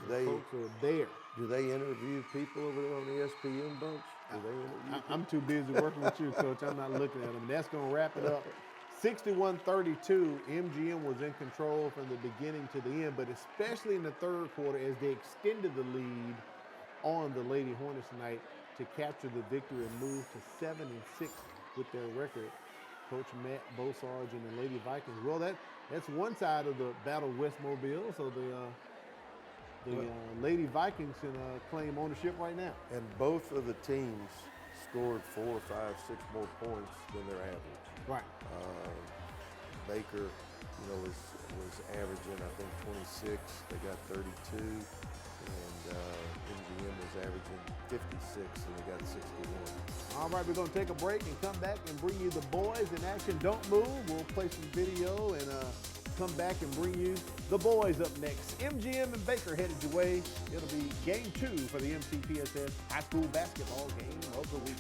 A: The folks are there.
B: Do they interview people over there on the ESPN bunch? Do they interview
A: I'm too busy working with you, Coach. I'm not looking at them. And that's going to wrap it up. 61-32, MGM was in control from the beginning to the end, but especially in the third quarter as they extended the lead on the Lady Hornets tonight to capture the victory and move to 7-6 with their record. Coach Matt Bosarge and the Lady Vikings. Well, that's one side of the Battle West Mobile. So the Lady Vikings can claim ownership right now.
B: And both of the teams scored 4, 5, 6 more points than their average.
A: Right.
B: Baker, was averaging, I think, 26. They got 32. And MGM was averaging 56, and they got 61.
A: All right, we're going to take a break and come back and bring you the boys in action. Don't move. We'll play some video and come back and bring you the boys up next. MGM and Baker headed your way. It'll be game 2 for the MCPSS High School Basketball Game of the Week.